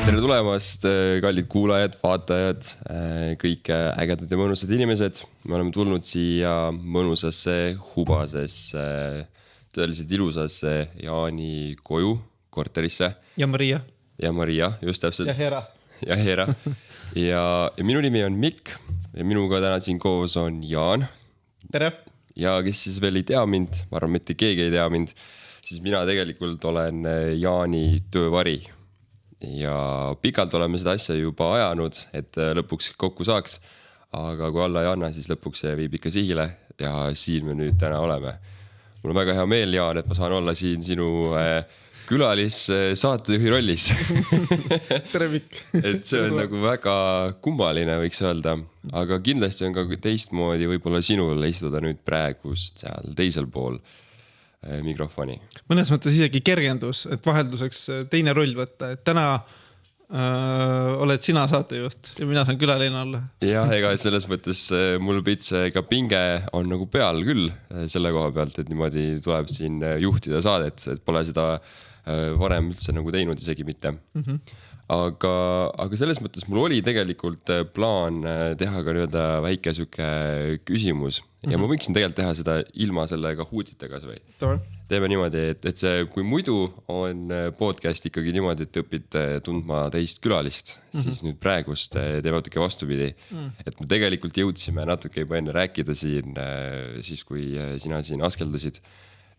Tere tulemast, kallid kuulajad, vaatajad, kõik ägedad ja mõnusad inimesed. Me oleme tulnud siia mõnusasse, hubasesse, tõeliselt ilusasse Jaani koju, korterisse. Ja Maria. Ja Maria, just täpselt. Ja Hera. Ja Hera. Ja minu nimi on Mikk ja minuga täna siin koos on Jaan. Tere. Ja kes siis veel ei tea mind, ma arvan, mitte keegi ei tea mind, siis mina tegelikult olen Jaani töövari. Ja pikalt oleme seda asja juba ajanud, et lõpuks kokku saaks, aga kui alla ei anna, siis lõpuks see viib ikka sihile ja siin me nüüd täna oleme. Mul on väga hea meel, Jaan, et ma saan olla siin sinu külalis saatejuhi rollis. Tere, Mikk. Et see on nagu väga kummaline, võiks öelda, aga kindlasti on ka teistmoodi võib-olla sinul istuda nüüd praegust seal teisel pool mikrofoni. Mõnes mõttes isegi kergendus, et vahelduseks teine roll võtta, et täna oled sina saatejuht ja mina saan külaline olla. Jah, ega selles mõttes mul pits ka pinge on nagu peal küll selle koha pealt, et niimoodi tuleb siin juhtida saadet, et pole seda varem üldse nagu teinud isegi mitte. Aga selles mõttes mul oli tegelikult plaan teha ka väike süke küsimus ja ma võiksin tegelikult teha seda ilma sellega huutitega või. Teeme niimoodi, et see, kui muidu on podcast ikkagi niimoodi, et õpid tundma teist külalist, siis nüüd praegust teeme natuke vastupidi. Et me tegelikult jõudsime natuke juba enne rääkida siin, siis kui sina siin askeldasid,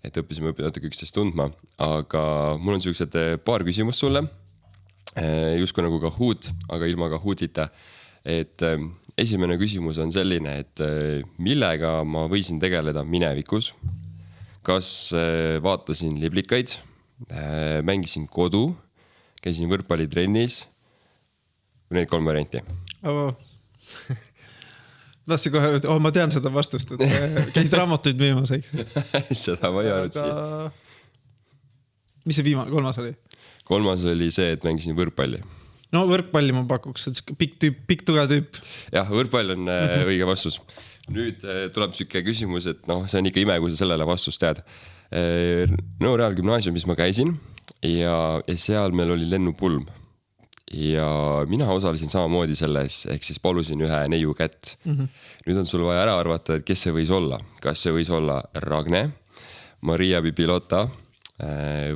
et õppisime natuke üksteist tundma, aga mul on sellised paar küsimust sulle. Justkui nagu ka huut, aga ilma ka huutita. Et esimene küsimus on selline, et millega ma võisin tegeleda minevikus? Kas vaatasin liblikaid, mängisin kodu, käisin võrkpallitrennis või need 3 varianti? Tahtsin kohe, ma tean seda vastust, et käisid raamatuid müümas, eks? Seda ma ei olnud siia. Mis see viimane, 3. oli? 3. oli see, et mängisin võrkpalli. No võrkpalli ma pakuks, et pikk tugev tüüp. Jah, võrkpall on õige vastus. Nüüd tuleb süke küsimus, et see on ikka ime, kui sa sellele vastust tead. Real gümnaasiumis ma käisin ja seal meil oli lennupulm. Ja mina osalesin samamoodi selles, ehk siis palusin ühe neiu kätt. Nüüd on sul vaja ära arvata, et kes see võis olla. Kas see võis olla Ragne, Maria Pipilota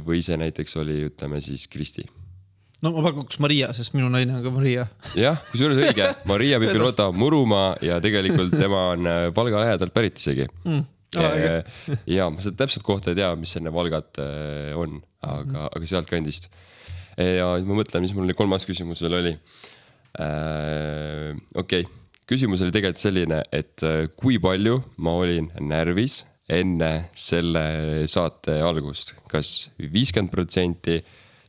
või see näiteks oli, ütleme siis, Kristi? No ma pakuks Maria, sest minu naine on ka Maria. Jah, kusjuures õige. Maria Pipilota Murumaa ja tegelikult tema on Valga lähedalt pärit isegi. Ja ma seda täpselt kohta ei tea, mis enne Valgat on, aga sealt kandist. Ja ma mõtlen, mis mul 3. küsimus veel oli. Okei, küsimus oli tegelikult selline, et kui palju ma olin närvis enne selle saate algust, kas 50%,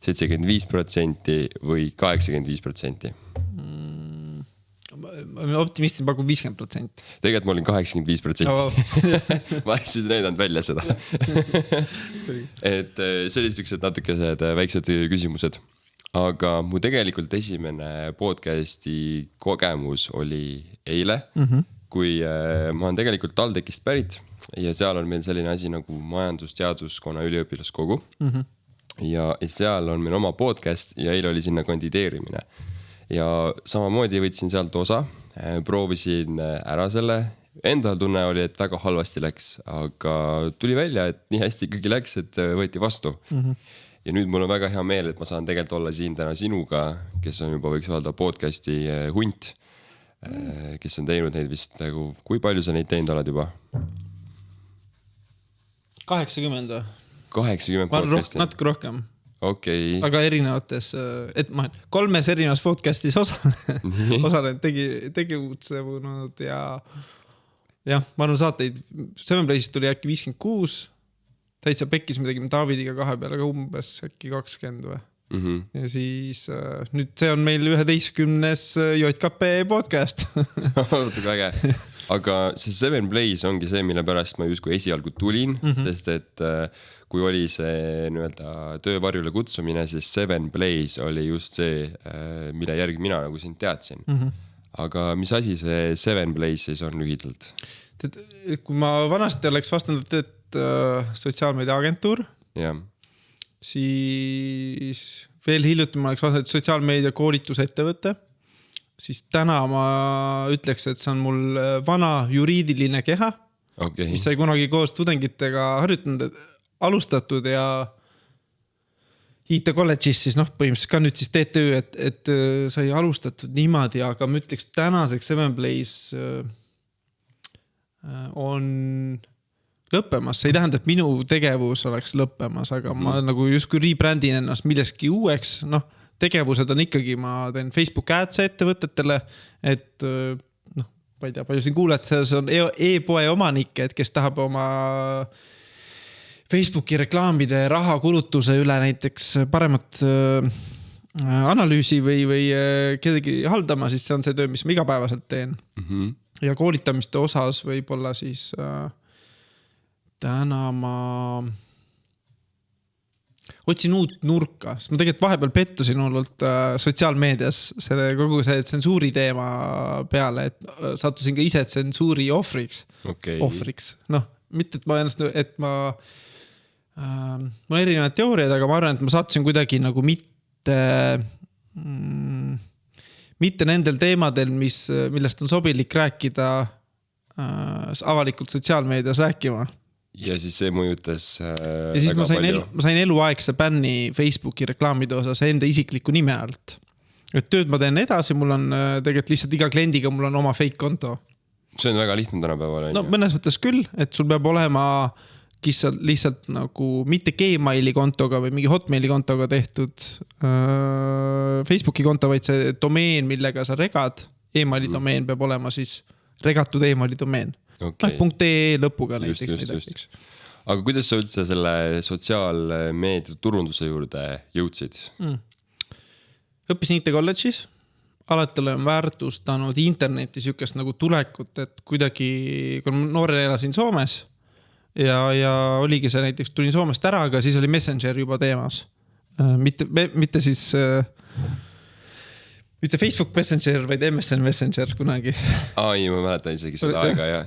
75% või 85%? Optimistin pakub 50%. Tegelikult ma olin 85%. Ma siis näidanud välja seda. Et see oli sellised natukesed väiksed küsimused. Aga mu tegelikult esimene podcasti kogemus oli eile, kui ma olen tegelikult TalTechist pärit ja seal on meil selline asi nagu majandusteaduskonna üliõpilaskogu. Ja seal on meil oma podcast ja eile oli sinna kandideerimine. Ja samamoodi võtsin sealt osa, proovisin ära selle. Endal tunne oli, et väga halvasti läks, aga tuli välja, et nii hästi ikkagi läks, et võeti vastu. Ja nüüd mul on väga hea meel, et ma saan tegelikult olla siin täna sinuga, kes on juba võiks öelda podcasti hunt, kes on teinud neid vist nagu, kui palju sa neid teinud oled juba? 80. 80 podcasti. Natuke rohkem. Okay. Aga erinevates, et ma 3 erinevas podcastis osalen tegutsevunud ja ma arvan saateid. Seven Place'ist tuli äkki 56, täitsa pekkis me tegime Davidiga 2 peale ka umbes äkki 20 või. Ja siis nüüd see on meil 11. JKP podcast. Väga äge. Aga see Seven Place ongi see, mille pärast ma justkui esialgu tulin, sest et kui oli see töövarjule kutsumine, siis Seven Place oli just see, mille järgi mina nagu sind teadsin. Aga mis asi see Seven Place siis on lühidalt? Kui ma vanasti oleks vastanud, et sotsiaalmeedia agentuur, siis veel hiljuti ma oleks vaadanud sotsiaalmeedia koolitusettevõte, siis täna ma ütleks, et see on mul vana juriidiline keha, mis sai kunagi koos tudengitega harjutanud, alustatud ja IT kolledžis siis põhimõtteliselt ka nüüd siis TTÜ, et sai alustatud niimoodi, aga ma ütleks tänaseks 7Plays on lõppemas. See ei tähenda, et minu tegevus oleks lõppemas, aga ma nagu justkui rebrändin ennast milleski uueks. Tegevused on ikkagi, ma teen Facebook ads ettevõtetele, et ma ei tea, palju siin kuuled, see on e-poe omanik, et kes tahab oma Facebooki reklaamide rahakulutuse üle näiteks paremat analüüsi või kedagi haldama, siis see on see töö, mis ma igapäevaselt teen. Ja koolitamiste osas võib-olla siis täna ma otsin uut nurka, sest ma tegelikult vahepeal pettusin hullult sotsiaalmeedias kogu see tsensuuri teema peale, et sattusin ka ise tsensuuri ohvriks. Mitte, et ma ennast, et mul on erinevad teooriad, aga ma arvan, et ma sattusin kuidagi nagu mitte nendel teemadel, millest on sobilik rääkida avalikult sotsiaalmeedias rääkima. Ja siis see mõjutas ja siis ma sain eluaegse bänni Facebooki reklaamide osas enda isikliku nime alt. Et tööd ma teen edasi, mul on tegelikult lihtsalt iga kliendiga, mul on oma fake konto. See on väga lihtne tänapäeval. Mõnes mõttes küll, et sul peab olema lihtsalt nagu mitte Gmaili kontoga või mingi Hotmaili kontoga tehtud Facebooki konto, vaid see domeen, millega sa regad, emaili domeen peab olema siis regatud emaili domeen. .ee lõpuga näiteks. Aga kuidas sa üldse selle sotsiaalmeedia turunduse juurde jõudsid? Õppisin IT kolledžis, alati olen väärtustanud internetis jukest nagu tulekut, et kuidagi, kui ma noorel elasin Soomes ja oligi see näiteks, tulin Soomest ära, aga siis oli Messenger juba teemas. Mitte siis mitte Facebook Messenger, vaid MSN Messenger kunagi. Ei, ma mäletan isegi seda aega, jah.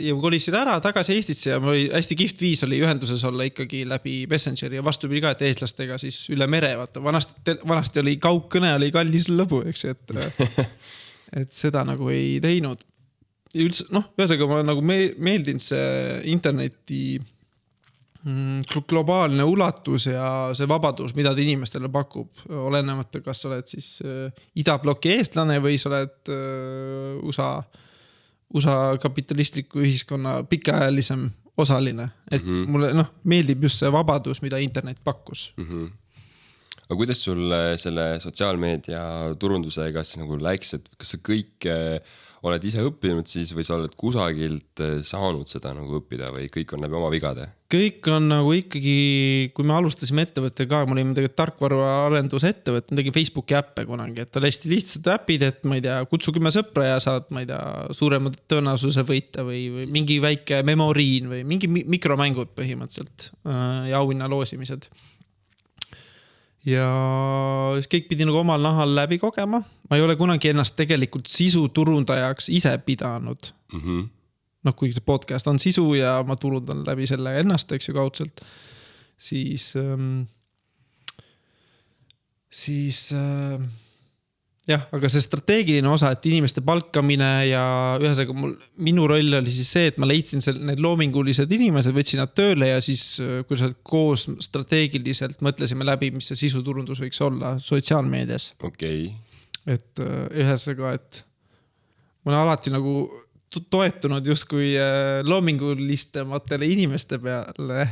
Ja kolisin ära tagasi Eestisse ja mul oli hästi kihvt viis oli ühenduses olla ikkagi läbi Messengeri ja vastupidi ka, et eestlastega siis üle mere, vaata. Vanasti oli kaugkõne, oli kallis lõbu, eks, et seda nagu ei teinud. Ja üldse, ühesõnaga ma nagu meeldin see interneti globaalne ulatus ja see vabadus, mida ta inimestele pakub, olenemata, kas sa oled siis idabloki eestlane või sa oled USA kapitalistliku ühiskonna pikaajalisem osaline. Et mulle meeldib just see vabadus, mida internet pakkus. Aga kuidas sul selle sotsiaalmeedia turundusega siis nagu läks, et kas sa kõik oled ise õppinud siis või sa oled kusagilt saanud seda nagu õppida või kõik on läbi oma vigade? Kõik on nagu ikkagi, kui me alustasime ettevõtte ka, mul oli tarkvaraarenduse ettevõtte, ma tegin Facebooki äppe kunagi, et oli hästi lihtsad äpid, et ma ei tea, kutsu 10 sõpra ja saad, ma ei tea, suuremad tõenäosuse võita või mingi väike memoriin või mingi mikromängud põhimõtteliselt ja auhinna loosimised. Ja kõik pidi nagu omal nahal läbi kogema. Ma ei ole kunagi ennast tegelikult sisu turundajaks ise pidanud. Kui see podcast on sisu ja ma turundan läbi selle ennast, eks ju kaudselt, siis jah, aga see strateegiline osa, et inimeste palkamine ja ühesõnaga minu roll oli siis see, et ma leidsin need loomingulised inimesed, võtsin nad tööle ja siis kui sa koos strateegiliselt mõtlesime läbi, mis see sisuturundus võiks olla sotsiaalmeedias. Et ühesõnaga, et ma olen alati nagu toetunud justkui loomingulistematele inimeste peale.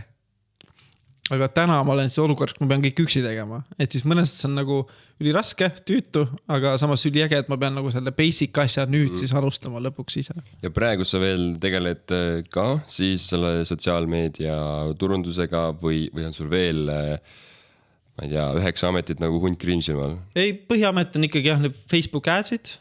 Aga täna ma olen siis olukorras, kui ma pean kõik üksi tegema. Et siis mõnes on nagu üli raske, tüütu, aga samas üli äge, et ma pean nagu selle basic asja nüüd siis alustama lõpuks ise. Ja praegu sa veel tegeled ka siis selle sotsiaalmeedia turundusega või on sul veel, ma ei tea, 9 ametit nagu hunt Greensilmal? Ei, põhiamet on ikkagi jah, Facebook adsid,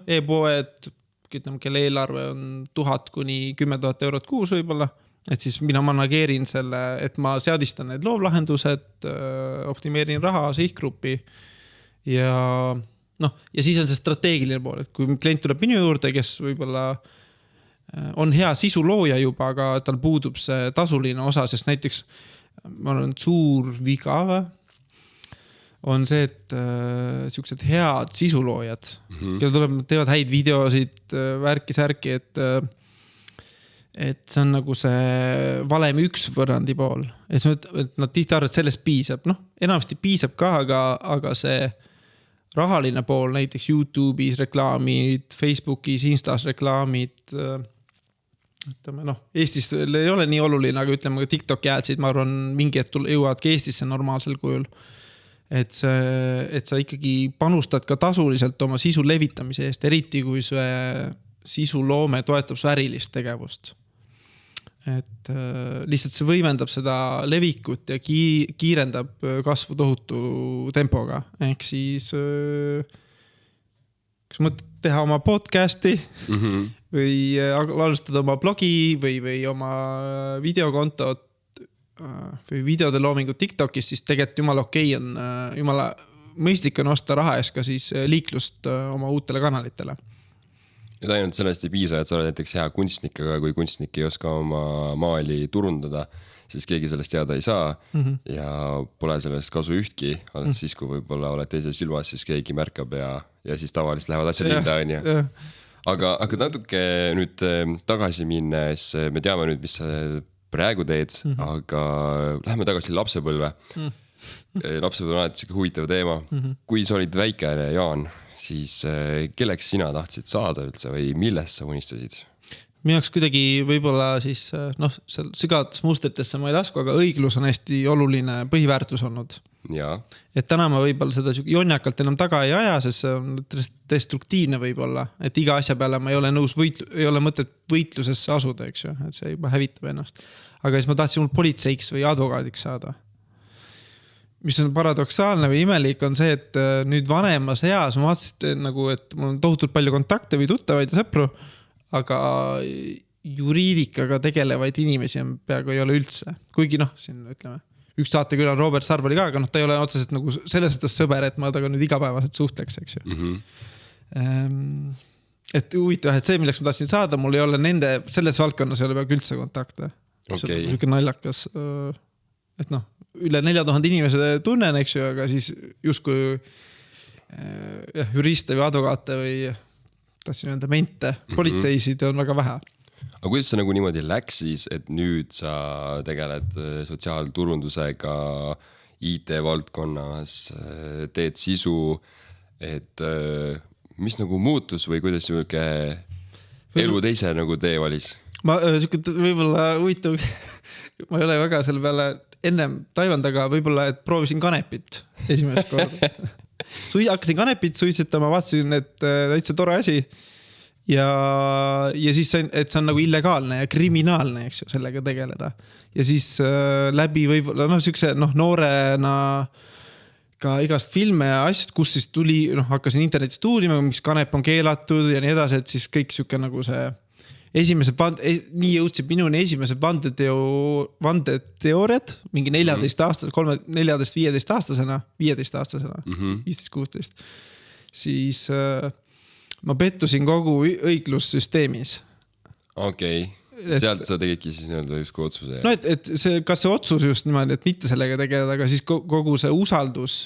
e-poed, kelle eelarve on 1000 kuni 10 000 eurot kuus võibolla. Et siis mina manageerin selle, et ma seadistan need loovlahendused, optimeerin raha, sihtgruppi ja siis on see strateegiline pool, et kui klient tuleb minu juurde, kes võibolla on hea sisu looja juba, aga tal puudub see tasuline osa, sest näiteks ma arvan, suur viga on see, et siuksed head sisuloojad, kelle teevad häid videosid, värki-särki, et see on nagu see valemi 1 võrrandi pool. Et nad tihti arvavad, et sellest piisab. Enamasti piisab ka, aga see rahaline pool, näiteks YouTube'is reklaamid, Facebookis, Instas reklaamid, ütleme, Eestis ei ole nii oluline, aga ütleme, TikTok ads'id, ma arvan, mingi hetk jõuavadki Eestisse normaalsel kujul. Et sa ikkagi panustad ka tasuliselt oma sisu levitamise eest, eriti kui see sisuloome toetab su ärilist tegevust. Et lihtsalt see võimendab seda levikut ja kiirendab kasvu tohutu tempoga. Ehk siis kas mõtled teha oma podcasti või alustada oma blogi või oma videokontot või videode loomingut TikTokis, siis tegelikult jumala mõistlik on osta raha eest ka siis liiklust oma uutele kanalitele. Ja ta ainult sellest ei piisa, et sa oled näiteks hea kunstnik, aga kui kunstnik ei oska oma maali turundada, siis keegi sellest teada ei saa ja pole sellest kasu ühtki, siis kui võib-olla oled teises silmas, siis keegi märkab ja siis tavaliselt lähevad asjad linda, on ju. Aga natuke nüüd tagasi minnes, me teame nüüd, mis sa praegu teed, aga lähme tagasi lapsepõlve. Lapsepõlve on alati huvitav teema. Kui sa olid väikene, Jaan, siis kelleks sina tahtsid saada üldse või millest sa unistasid? Minu jaoks kuidagi võib-olla siis, seal sügavates mustritesse ma ei lasku, aga õiglus on hästi oluline põhiväärtus olnud. Ja. Et täna ma võib-olla seda jonjakalt enam taga ei aja, sest see on destruktiivne võib-olla, et iga asja peale ma ei ole nõus ei ole mõtet võitlusesse asuda, eks ju, et see juba hävitab ennast. Aga siis ma tahtsin mul politseiks või advokaadiks saada. Mis on paradoksaalne või imelik on see, et nüüd vanemas eas ma vaatasin nagu, et mul on tohutult palju kontakte või tuttavaid ja sõpru, aga juriidikaga tegelevaid inimesi on peaaegu ei ole üldse. Kuigi siin ütleme, üks saateküla on Robert Sarvali ka, aga ta ei ole otseselt nagu selles mõttes sõber, et ma taga nüüd igapäevaselt suhtleks, eks ju. Et huvitav, et see, milleks ma tahtsin saada, mul ei ole selles valdkonnas ei ole peaaegu üldse kontakte. Okay. See on naljakas, et üle 4000 inimese tunnen, eks ju, aga siis justkui juriste või advokaate või tahtsin öelda mente, politseisid on väga vähe. Aga kuidas sa nagu niimoodi läksis, et nüüd sa tegeled sotsiaalturundusega IT-valdkonnas, teed sisu, et mis nagu muutus või kuidas siuke elu teise nagu tee valis? Ma võib-olla huvitav, ma ei ole väga selle peale ennem taivanud, aga võib-olla, et proovisin kanepit esimest korda. Hakkasin kanepit suitsetama, vaatasin, et täitsa tore asi ja siis et see on nagu illegaalne ja kriminaalne, eks ju, sellega tegeleda. Ja siis läbi võib-olla, noorena ka igast filme ja asjad, kus siis tuli, hakkasin internetist uurima, miks kanep on keelatud ja nii edasi, et siis kõik siuke nagu see nii jõudsid minuni esimesed vandeteooriad, mingi 14-15 aastasena, 15-16, siis ma pettusin kogu õiglussüsteemis. Okei, sealt sa tegidki siis nii-öelda justkui otsuse. No, et kas see otsus just niimoodi, et mitte sellega tegeleda, aga siis kogu see usaldus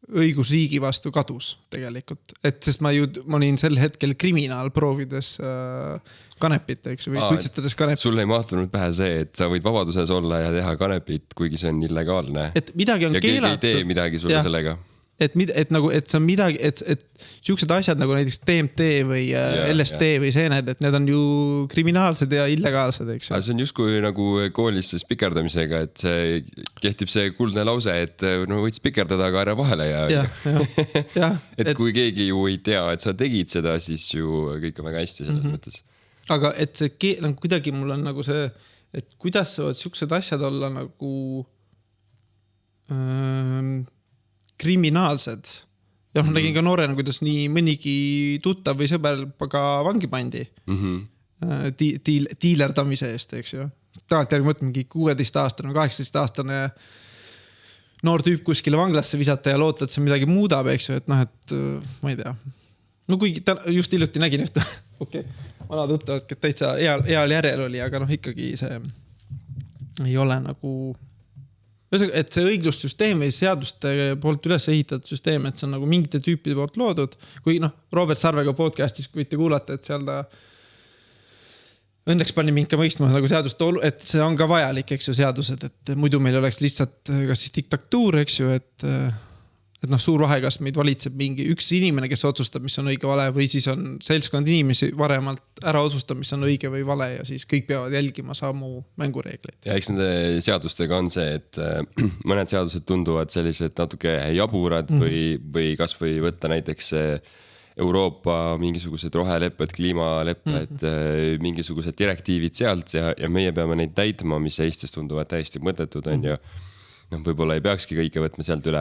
õigusriigi vastu kadus tegelikult. Et sest ma olin sel hetkel kriminaal proovides kanepit, eks või suitsetades kanepit. Sul ei mahtunud pähe see, et sa võid vabaduses olla ja teha kanepit, kuigi see on illegaalne. Et midagi on ja keelatud. Ja keegi ei tee midagi sulle sellega. Et see on midagi, et siuksed asjad nagu näiteks DMT või LSD või seened, et need on ju kriminaalsed ja illegaalsed, eks. See on justkui nagu koolis spikerdamisega, et see kehtib see kuldne lause, et võid spikerdada, aga ära vahele ja. Et kui keegi ju ei tea, et sa tegid seda, siis ju kõik on väga hästi selles mõttes. Aga et see kuidagi mul on nagu see, et kuidas saavad siuksed asjad olla nagu kriminaalsed. Ja ma nägin ka noorena, kuidas nii mõnigi tuttav või sõber ka vangi pandi diilerdamise eest, eks ju. Tagantjärgi mõtled mingi 16-aastane, 18-aastane noor tüüp kuskile vanglasse visata ja loota, et see midagi muudab, eks ju, et et ma ei tea. No kuigi just hiljuti nägin vana tuttavat, kes täitsa heal järjel oli, aga ikkagi see ei ole nagu, et see õiglussüsteem või seaduste poolt üles ehitatud süsteem, et see on nagu mingite tüüpide poolt loodud. Kui Robert Sarvega podcastis võite kuulata, et seal ta õnneks pani mind ka mõistma nagu seadust, et see on ka vajalik, eks ju, seadused, et muidu meil oleks lihtsalt kas siis diktatuur, eks ju, et suur vahe, kas meid valitseb mingi üks inimene, kes otsustab, mis on õige vale, või siis on seltskond inimesi varemalt ära otsustab, mis on õige või vale ja siis kõik peavad jälgima samu mängureegleid. Ja eks nende seadustega on see, et mõned seadused tunduvad sellised natuke jaburad või kas või võtta näiteks Euroopa mingisugused rohelepped, kliimalepped, mingisugused direktiivid sealt ja meie peame neid täitma, mis Eestis tunduvad täiesti mõttetud, on ju. Võib-olla ei peakski kõike võtma sealt üle,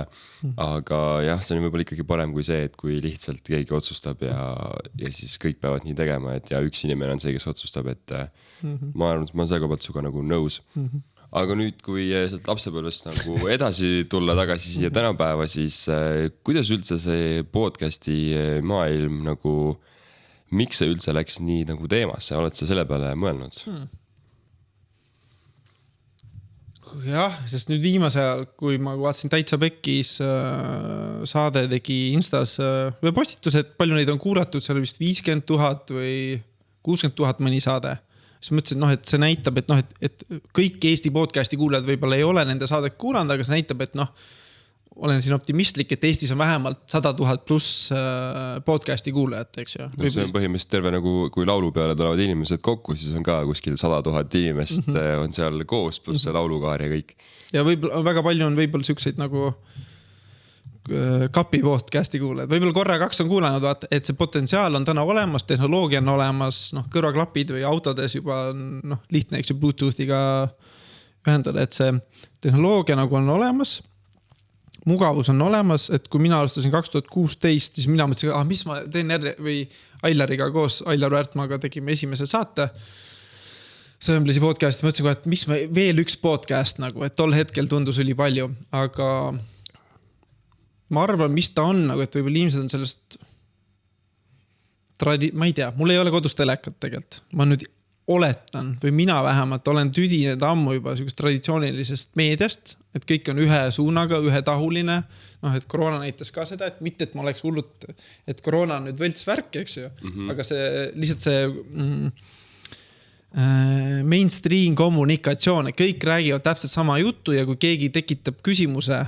aga jah, see on võib-olla ikkagi parem kui see, et kui lihtsalt keegi otsustab ja siis kõik peavad nii tegema, et ja üks inimene on see, kes otsustab, et ma arvan, et ma selle pealt suga nagu nõus. Aga nüüd, kui sealt lapsepõlvest nagu edasi tulla tagasi siia tänapäeva, siis kuidas üldse see podcasti maailm nagu, miks see üldse läks nii nagu teemasse, oled sa selle peale mõelnud? Jah, sest nüüd viimase ajal, kui ma vaatasin Täitsa Pekkis saade tegi Instas või postitus, et palju neid on kuulatud, seal vist 50 000 või 60 000 mõni saade. Siis mõtlesin, et see näitab, et kõik Eesti podcasti kuulajad võib-olla ei ole nende saadet kuulanud, aga see näitab, et olen siin optimistlik, et Eestis on vähemalt 100 000 pluss podcasti kuulajat, eks ju. See on põhimõtteliselt terve nagu, kui laulu peale tulevad inimesed kokku, siis on ka kuskil 100 000 inimest on seal koos, pluss see laulukaar ja kõik. Ja võib-olla väga palju on võib-olla siukseid nagu kapi podcasti kuulajad. Võib-olla korra 2 on kuulanud, vaata, et see potentsiaal on täna olemas, tehnoloogia on olemas, kõrvaklapid või autodes juba on lihtne, eks ju, Bluetoothiga ühendada, et see tehnoloogia nagu on olemas. Mugavus on olemas, et kui mina alustasin 2016, siis mina mõtlesin, mis ma teen või Ailariga koos, Ailar Väärtmaaga tegime esimese saate. Sõemblisi podcasti, mõtlesin, et mis me veel üks podcast nagu, et tol hetkel tundus üli palju, aga ma arvan, mis ta on nagu, et võib-olla inimesed on sellest ma ei tea, mul ei ole kodus telekat tegelikult. Ma nüüd oletan või mina vähemalt olen tüdinenud ammu juba traditsioonilisest meediast, et kõik on ühe suunaga, ühetahuline, et koroona näitas ka seda, et mitte, et ma oleks hullult, et koroona on nüüd võlts värk, eks ju, aga see lihtsalt see mainstream kommunikatsioon, kõik räägivad täpselt sama juttu ja kui keegi tekitab küsimuse,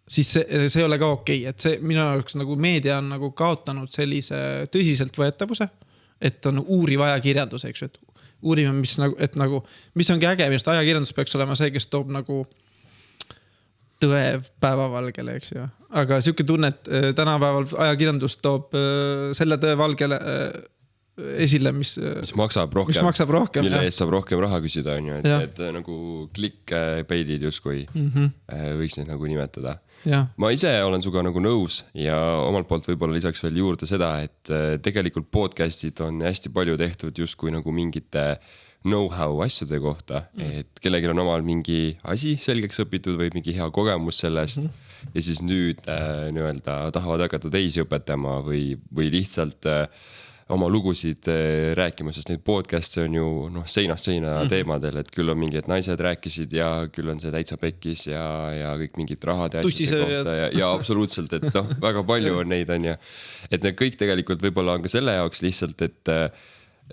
siis see ei ole ka okei, et see minu jaoks nagu meedia on nagu kaotanud sellise tõsiselt võetavuse, et on uuriv ajakirjandus, eks ju, et uurime, mis ongi äge, millest ajakirjandus peaks olema see, kes toob nagu tõe päevavalgele, eks ju. Aga siuke tunne, et tänapäeval ajakirjandus toob selle tõe valgele esile, mis maksab rohkem, mille eest saab rohkem raha küsida, on ju, et nagu clickbaitid justkui võiks neid nagu nimetada. Ja. Ma ise olen suga nagu nõus ja omalt poolt võib-olla lisaks veel juurde seda, et tegelikult podcastid on hästi palju tehtud justkui nagu mingite know-how asjade kohta, et kellelgi on omal mingi asi selgeks õpitud või mingi hea kogemus sellest ja siis nüüd tahavad hakata teisi õpetama või lihtsalt oma lugusid rääkima, sest neid podcast'e on ju seinast seina teemadel, et küll on mingi, et naised rääkisid ja küll on see Täitsa Pekkis ja kõik mingid rahade asjade kohta ja absoluutselt, et väga palju on neid, on ju. Et need kõik tegelikult võib-olla on ka selle jaoks lihtsalt, et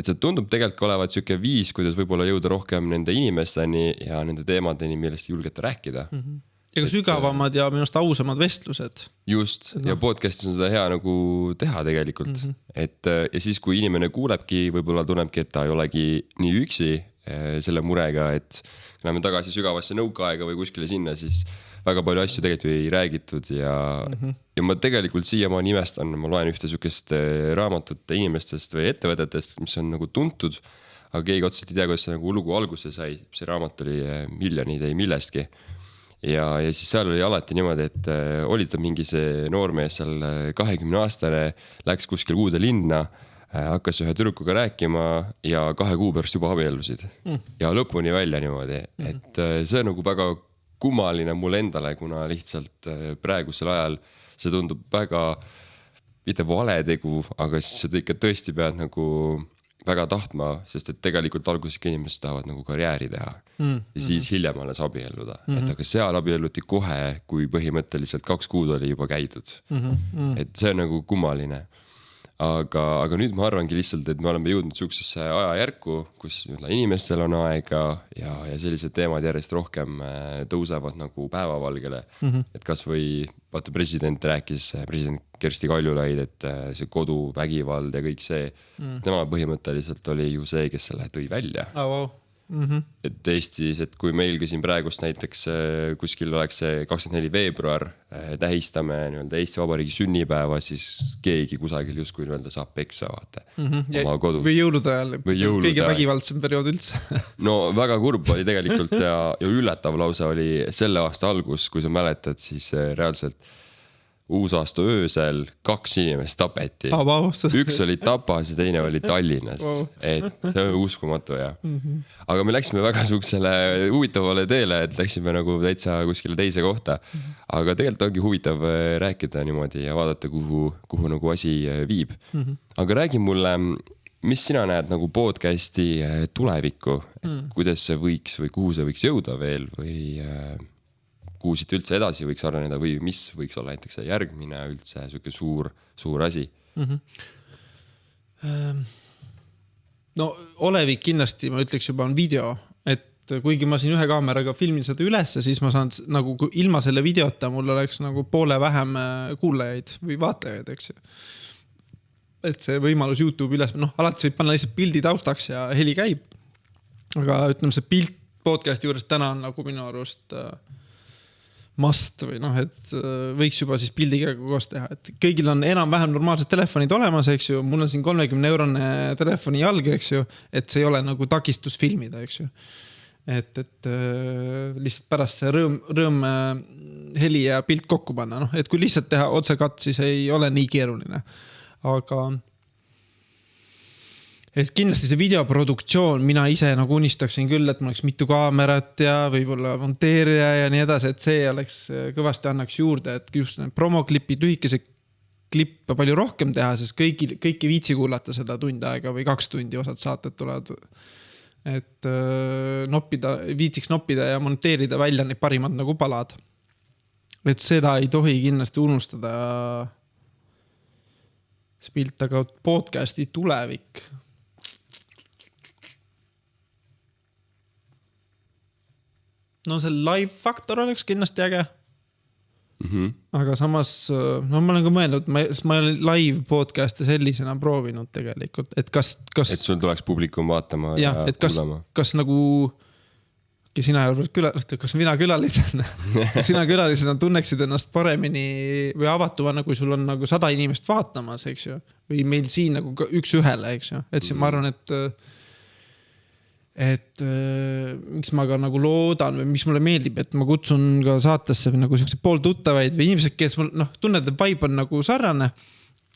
see tundub tegelikult olevat siuke viis, kuidas võib-olla jõuda rohkem nende inimesteni ja nende teemadeni, millest julgete rääkida. Ja ka sügavamad ja minust ausamad vestlused. Just, ja podcastis on seda hea nagu teha tegelikult. Et, ja siis, kui inimene kuulebki, võib-olla tunnebki, et ta ei olegi nii üksi selle murega, et läheme tagasi sügavasse nõukaaega või kuskile sinna, siis väga palju asju tegelikult ei räägitud ja ma tegelikult siiamaani imestan, ma loen ühte sükest raamatut inimestest või ettevõtetest, mis on nagu tuntud, aga keegi otseselt ei tea, kuidas see nagu lugu alguse sai, see raamat oli Miljonid ei millestki. Ja siis seal oli alati niimoodi, et oli ta mingi see noormees seal 20-aastane, läks kuskil uude linna, hakkas ühe tüdrukuga rääkima ja 2 kuu pärast juba abiellusid. Ja lõpuni välja niimoodi, et see on nagu väga kummaline mulle endale, kuna lihtsalt praegusel ajal see tundub väga, mitte vale tegu, aga siis sa ikka tõesti pead nagu väga tahtma, sest et tegelikult alguses inimesed tahavad nagu karjääri teha ja siis hiljem alles abielluda. Et aga seal abielluti kohe, kui põhimõtteliselt 2 kuud oli juba käidud. Et see on nagu kummaline. Aga nüüd ma arvangi lihtsalt, et me oleme jõudnud suksesse ajajärku, kus inimestel on aega ja sellised teemad järjest rohkem tõusevad nagu päevavalgele. Et kas või vaata president Kersti Kaljulaid, et see koduvägivald ja kõik see, tema põhimõtteliselt oli ju see, kes selle tõi välja. Et Eestis, et kui meil siin praegust näiteks kuskil oleks see 24. veebruar, tähistame Eesti Vabariigi sünnipäeva, siis keegi kusagil justkui saab peksa vaata oma kodus. Või jõulude ajal, kõige vägivaldsem periood üldse. No väga kurb oli tegelikult ja üllatav lause oli selle aasta algus, kui sa mäletad, siis reaalselt uusaasta öösel 2 inimest tapeti. Üks oli Tapas ja teine oli Tallinnas. Et see on uskumatu ja. Aga me läksime väga suksele huvitavale teele, et läksime nagu täitsa kuskile teise kohta. Aga tegelikult ongi huvitav rääkida niimoodi ja vaadata, kuhu nagu asi viib. Aga räägi mulle, mis sina näed nagu podcasti tulevikku? Kuidas see võiks või kuhu see võiks jõuda veel või kuhu siit üldse edasi võiks areneda või mis võiks olla näiteks järgmine üldse selline suur asi? No olevik kindlasti, ma ütleks juba on video, et kuigi ma siin ühe kaameraga filmin seda ülesse, siis ma saan nagu ilma selle videota mul oleks nagu poole vähem kuulajaid või vaatajaid, eks ju. Et see võimalus YouTube üles, alati võib panna lihtsalt pildi taustaks ja heli käib. Aga ütleme, see pilt podcasti juures täna on nagu minu arust must või et võiks juba siis pildiga koos teha, et kõigil on enam-vähem normaalsed telefonid olemas, eks ju, mul on siin 30 € telefoni jalg, eks ju, et see ei ole nagu takistus filmida, eks ju. Et lihtsalt pärast see rõõm heli ja pilt kokku panna, et kui lihtsalt teha otsekat, siis ei ole nii keeruline, aga et kindlasti see videoproduktsioon, mina ise nagu unistaksin küll, et ma oleks mitu kaamerat ja võib-olla monteerija ja nii edasi, et see oleks kõvasti annaks juurde, et just need promoklipid, lühikese klippe palju rohkem teha, sest kõiki viitsi kuulata seda tund aega või 2 tundi osad saated tulevad. Et viitsiks noppida ja monteerida välja need parimad nagu palad. Et seda ei tohi kindlasti unustada see pilt, aga podcasti tulevik. No see live faktor oleks kindlasti äge. Aga samas, ma olen ka mõelnud, ma ei ole live podcast'e sellisena proovinud tegelikult, et kas et sul tuleks publikum vaatama ja kuulama. Kas nagu sina kas mina külalisena sina külalisena tunneksid ennast paremini või avatuvana, kui sul on nagu 100 inimest vaatamas, eks ju, või meil siin nagu 1 ühele, eks ju, et ma arvan, et miks ma ka nagu loodan või mis mulle meeldib, et ma kutsun ka saatesse nagu sellised pooltuttavaid või inimesed, kes mul tunned, et vibe on nagu sarnane,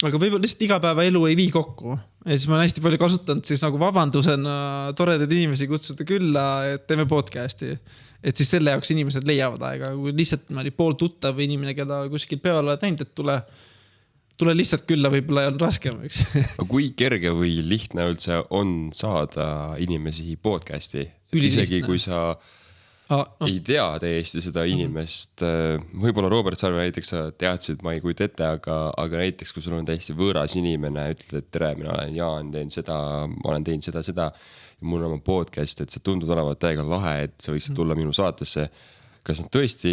aga võib-olla lihtsalt igapäeva elu ei vii kokku. Ja siis ma olen hästi palju kasutanud siis nagu vabandusena toredaid inimesi kutsuda külla, et teeme podcasti. Et siis selle jaoks inimesed leiavad aega, kui lihtsalt ma oli pooltuttav inimene, keda kuskil peale teinud, et tule lihtsalt külla, võib-olla on raskem. Kui kerge või lihtne üldse on saada inimesi podcasti? Isegi kui sa ei tea täiesti seda inimest. Võib-olla Robert Sarve näiteks sa teadsid, ma ei kujuta ette, aga näiteks kui sul on täiesti võõras inimene, ütled, et tere, mina olen Jaan, ma olen teinud seda ja mul on oma podcast, et see tundub olevat täiega lahe, et sa võiksid tulla minu saatesse. Kas nad tõesti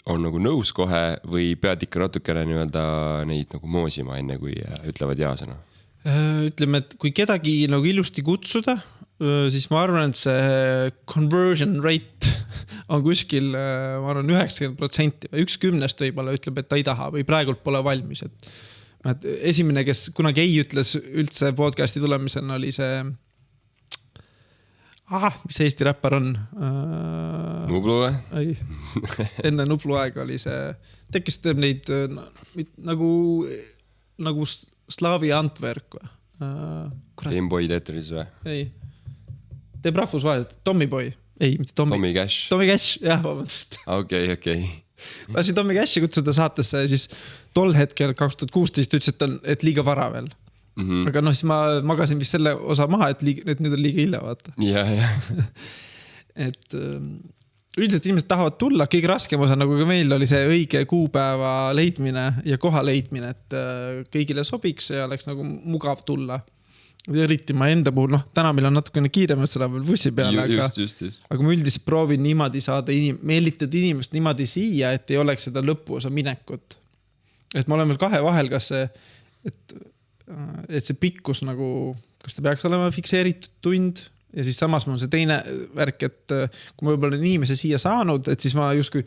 on nagu nõus kohe või pead ikka natukene neid nagu moosima enne, kui ütlevad jaasena? Ütleme, et kui kedagi nagu ilusti kutsuda, siis ma arvan, et see conversion rate on kuskil, ma arvan, 90% või 1/10 võib-olla ütleb, et ta ei taha või praegult pole valmis. Et esimene, kes kunagi ei ütles üldse podcasti tulemisena, oli see mis Eesti räppar on? Nublu või? Ei, enne Nublu aega oli see, kes teeb neid nagu Slaavi Antwerk või? Gameboy Tetris või? Ei, teeb rahvusvaheliselt, Tommyboy. Ei, mitte Tommy Cash. Tommy Cash, jah, vabandust. Okei. Lasi Tommy Cashi kutsuda saatesse ja siis tol hetkel 2016 ütles, et liiga vara veel. aga noh, siis ma magasin vist selle osa maha, et nüüd on liiga hilja, vaata. Et üldiselt inimesed tahavad tulla, kõige raskem osa, nagu ka meil oli see õige kuupäeva leidmine ja koha leidmine, et kõigile sobiks ja oleks nagu mugav tulla. Eriti ma enda puhul, täna meil on natukene kiirem, et seda veel bussi peale, aga ma üldiselt proovin niimoodi saada meelitada inimest niimoodi siia, et ei oleks seda lõpuosa minekut. Et ma olen veel kahe vahel, kas see, et see pikkus nagu, kas ta peaks olema fikseeritud tund ja siis samas mul on see teine värk, et kui ma võib-olla inimese siia saanud, et siis ma justkui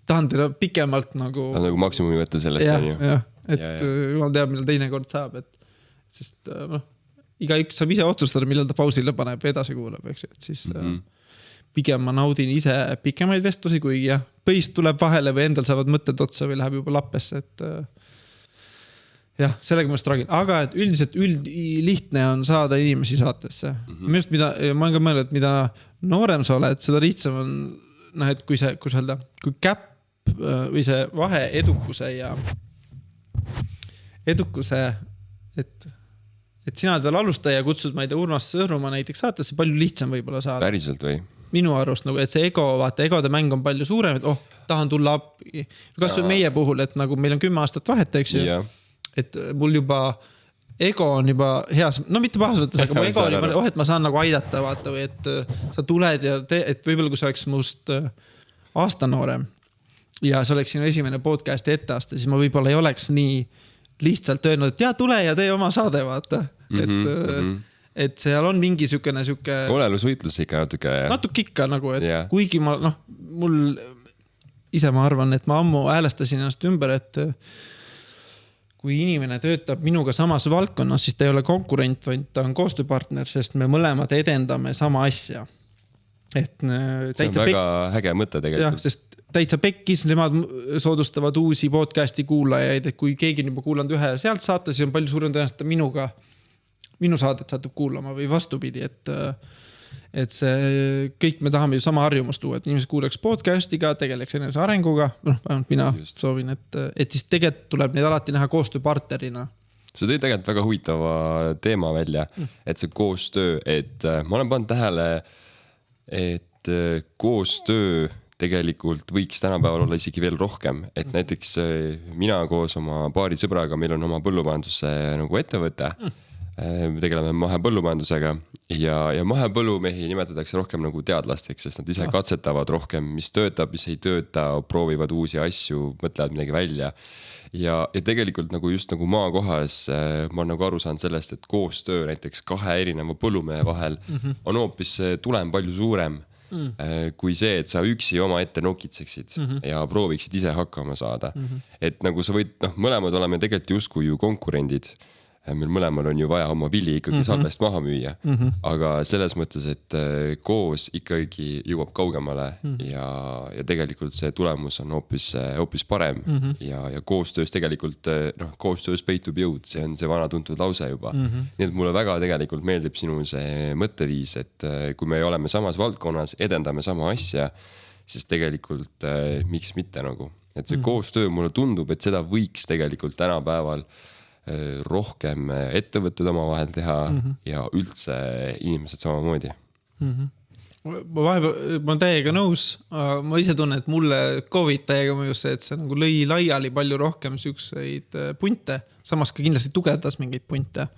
tahan teda pikemalt nagu... Ta on nagu maksimumi võtta sellest. Jah, et jumal teab, millal teine kord saab, sest igaüks saab ise otsustada, millal ta pausile paneb ja edasi kuulab, eks, et siis pigem ma naudin ise pikemaid vestlusi, kui põist tuleb vahele või endal saavad mõtted otsa või läheb juba lappesse, et jah, sellega ma stragin, aga et üldiselt lihtne on saada inimesi saatesse. Minu arust, ma olen ka mõelnud, et mida noorem sa oled, seda lihtsam on, et kui käpp või see vahe edukuse, et sina oled veel alustaja ja kutsud, ma ei tea, Urmas Sõõrumaa näiteks saatesse, palju lihtsam võib-olla saada. Päriselt või? Minu arust, et see egode mäng on palju suurem, et tahan tulla appi. Kas või meie puhul, et nagu meil on 10 aastat vahet, eks ju, et mul juba ego on juba heas, mitte pahas võttes, aga mu ego on juba, et ma saan nagu aidata, vaata, või et sa tuled ja et võib-olla kui sa oleks must aasta noorem ja see oleks sinu esimene podcasti etteaste, siis ma võib-olla ei oleks nii lihtsalt öelnud, et tule ja tee oma saade, vaata, et seal on mingi sükene olelusvõitlus ikka natuke ikka nagu, et kuigi mul ise ma arvan, et ma ammu häälestasin ennast ümber, et kui inimene töötab minuga samas valdkonnas, siis ta ei ole konkurent, vaid ta on koostööpartner, sest me mõlemad edendame sama asja. Et see on väga äge mõte tegelikult. Sest täitsa pekkis, nemad soodustavad uusi podcasti kuulajaid, et kui keegi on juba kuulanud ühe sealt saate, siis on palju suurem tõenäoliselt minu saadet satub kuulama või vastupidi, et see kõik me tahame ju sama harjumust luua, et inimesed kuuleks podcastiga, tegeleks enese arenguga, vähemalt mina soovin, et siis tegelikult tuleb neid alati näha koostööpartnerina. See tõi tegelikult väga huvitava teema välja, et see koostöö, et ma olen pannud tähele, et koostöö tegelikult võiks tänapäeval olla isegi veel rohkem, et näiteks mina koos oma paari sõbraga, meil on oma põllumajanduse nagu ettevõte, me tegeleme mahepõllumajandusega ja mahepõllumehi nimetatakse rohkem nagu teadlasteks, sest nad ise katsetavad rohkem, mis töötab, mis ei tööta, proovivad uusi asju, mõtlevad midagi välja. Ja tegelikult nagu just nagu maakohas ma olen nagu aru saanud sellest, et koostöö näiteks 2 erineva põllumehe vahel on hoopis tulem palju suurem kui see, et sa üksi oma ette nokitseksid ja prooviksid ise hakkama saada. Et nagu sa võid, mõlemad oleme tegelikult justkui ju konkurendid. Meil mõlemal on ju vaja oma vili ikkagi salvest maha müüa, aga selles mõttes, et koos ikkagi jõuab kaugemale ja tegelikult see tulemus on hoopis parem ja koostöös tegelikult, koostöös peitub jõud, see on see vana tuntud lause juba. Nii et mulle väga tegelikult meeldib sinu see mõtteviis, et kui me oleme samas valdkonnas, edendame sama asja, siis tegelikult miks mitte nagu, et see koostöö mulle tundub, et seda võiks tegelikult tänapäeval rohkem ettevõtted oma vahel teha ja üldse inimesed samamoodi. Ma olen täiega nõus, ma ise tunnen, et mulle COVID täiega mõjus see, et see nagu lõi laiali palju rohkem sükseid punte, samas ka kindlasti tugevdas mingeid punte.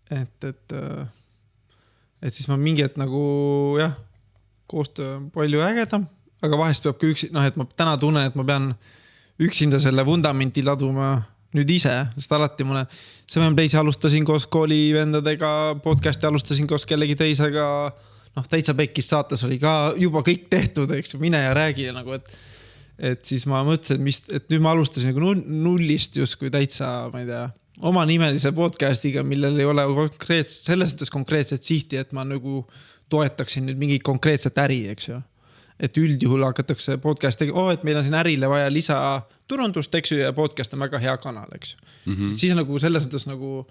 Et siis ma mingi et nagu koostöö on palju ägedam, aga vahest peab ka üksi, et ma täna tunnen, et ma pean üksinda selle vundamenti laduma nüüd ise, sest alati mulle Sevenplace'i alustasin koos koolivendadega, podcasti alustasin koos kellegi teisega, täitsa pekkis saates oli ka juba kõik tehtud, eks, mine ja räägi nagu, et siis ma mõtlesin, et nüüd ma alustasin nagu nullist justkui täitsa, ma ei tea, oma nimelise podcastiga, millel ei ole selles mõttes konkreetset sihti, et ma nagu toetaksin nüüd mingi konkreetset äri, eks ju. Et üldjuhul hakatakse podcast tegema, et meil on siin ärile vaja lisa turundust, eks ju, ja podcast on väga hea kanal, eks ju. Siis on nagu selles mõttes nagu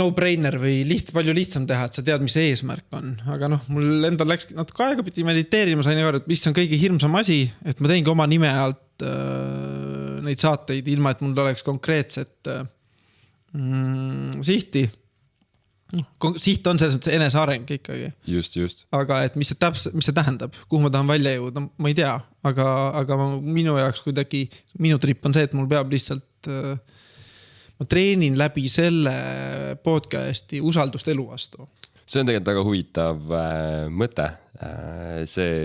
no-brainer või palju lihtsam teha, et sa tead, mis see eesmärk on. Aga mul endal läks natuke aega pidi mediteerima, sain aru, et mis on kõige hirmsam asi, et ma teingi oma nime alt neid saateid, ilma et mul oleks konkreetset sihti. Siht on selles mõttes eneseareng ikkagi. Just. Aga et mis see tähendab, kuhu ma tahan välja jõuda, ma ei tea, aga minu jaoks kuidagi, minu trip on see, et mul peab lihtsalt, ma treenin läbi selle podcasti usaldust elu vastu. See on tegelikult väga huvitav mõte,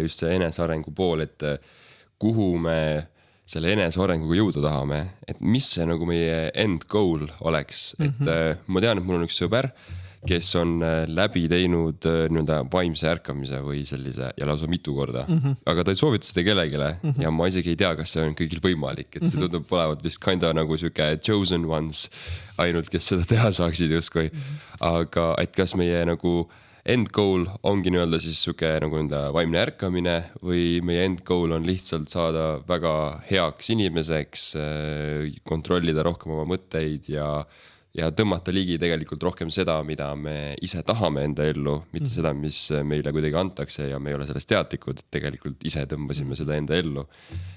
just see enesearengu pool, et kuhu me selle enesearenguga jõuda tahame, et mis see nagu meie end goal oleks, et ma tean, et mul on üks sõber, kes on läbi teinud vaimse ärkamise või sellise ja lausa mitu korda, aga ta ei soovita seda kellegile ja ma isegi ei tea, kas see on kõigil võimalik, et see tundub olevat vist kinda nagu siuke chosen ones ainult, kes seda teha saaksid justkui, aga et kas meie nagu end goal ongi siis siuke nagu vaimne ärkamine või meie end goal on lihtsalt saada väga heaks inimeseks, kontrollida rohkem oma mõtteid ja tõmmata ligi tegelikult rohkem seda, mida me ise tahame enda ellu, mitte seda, mis meile kuidagi antakse ja me ei ole sellest teadlikud, et tegelikult ise tõmbasime seda enda ellu.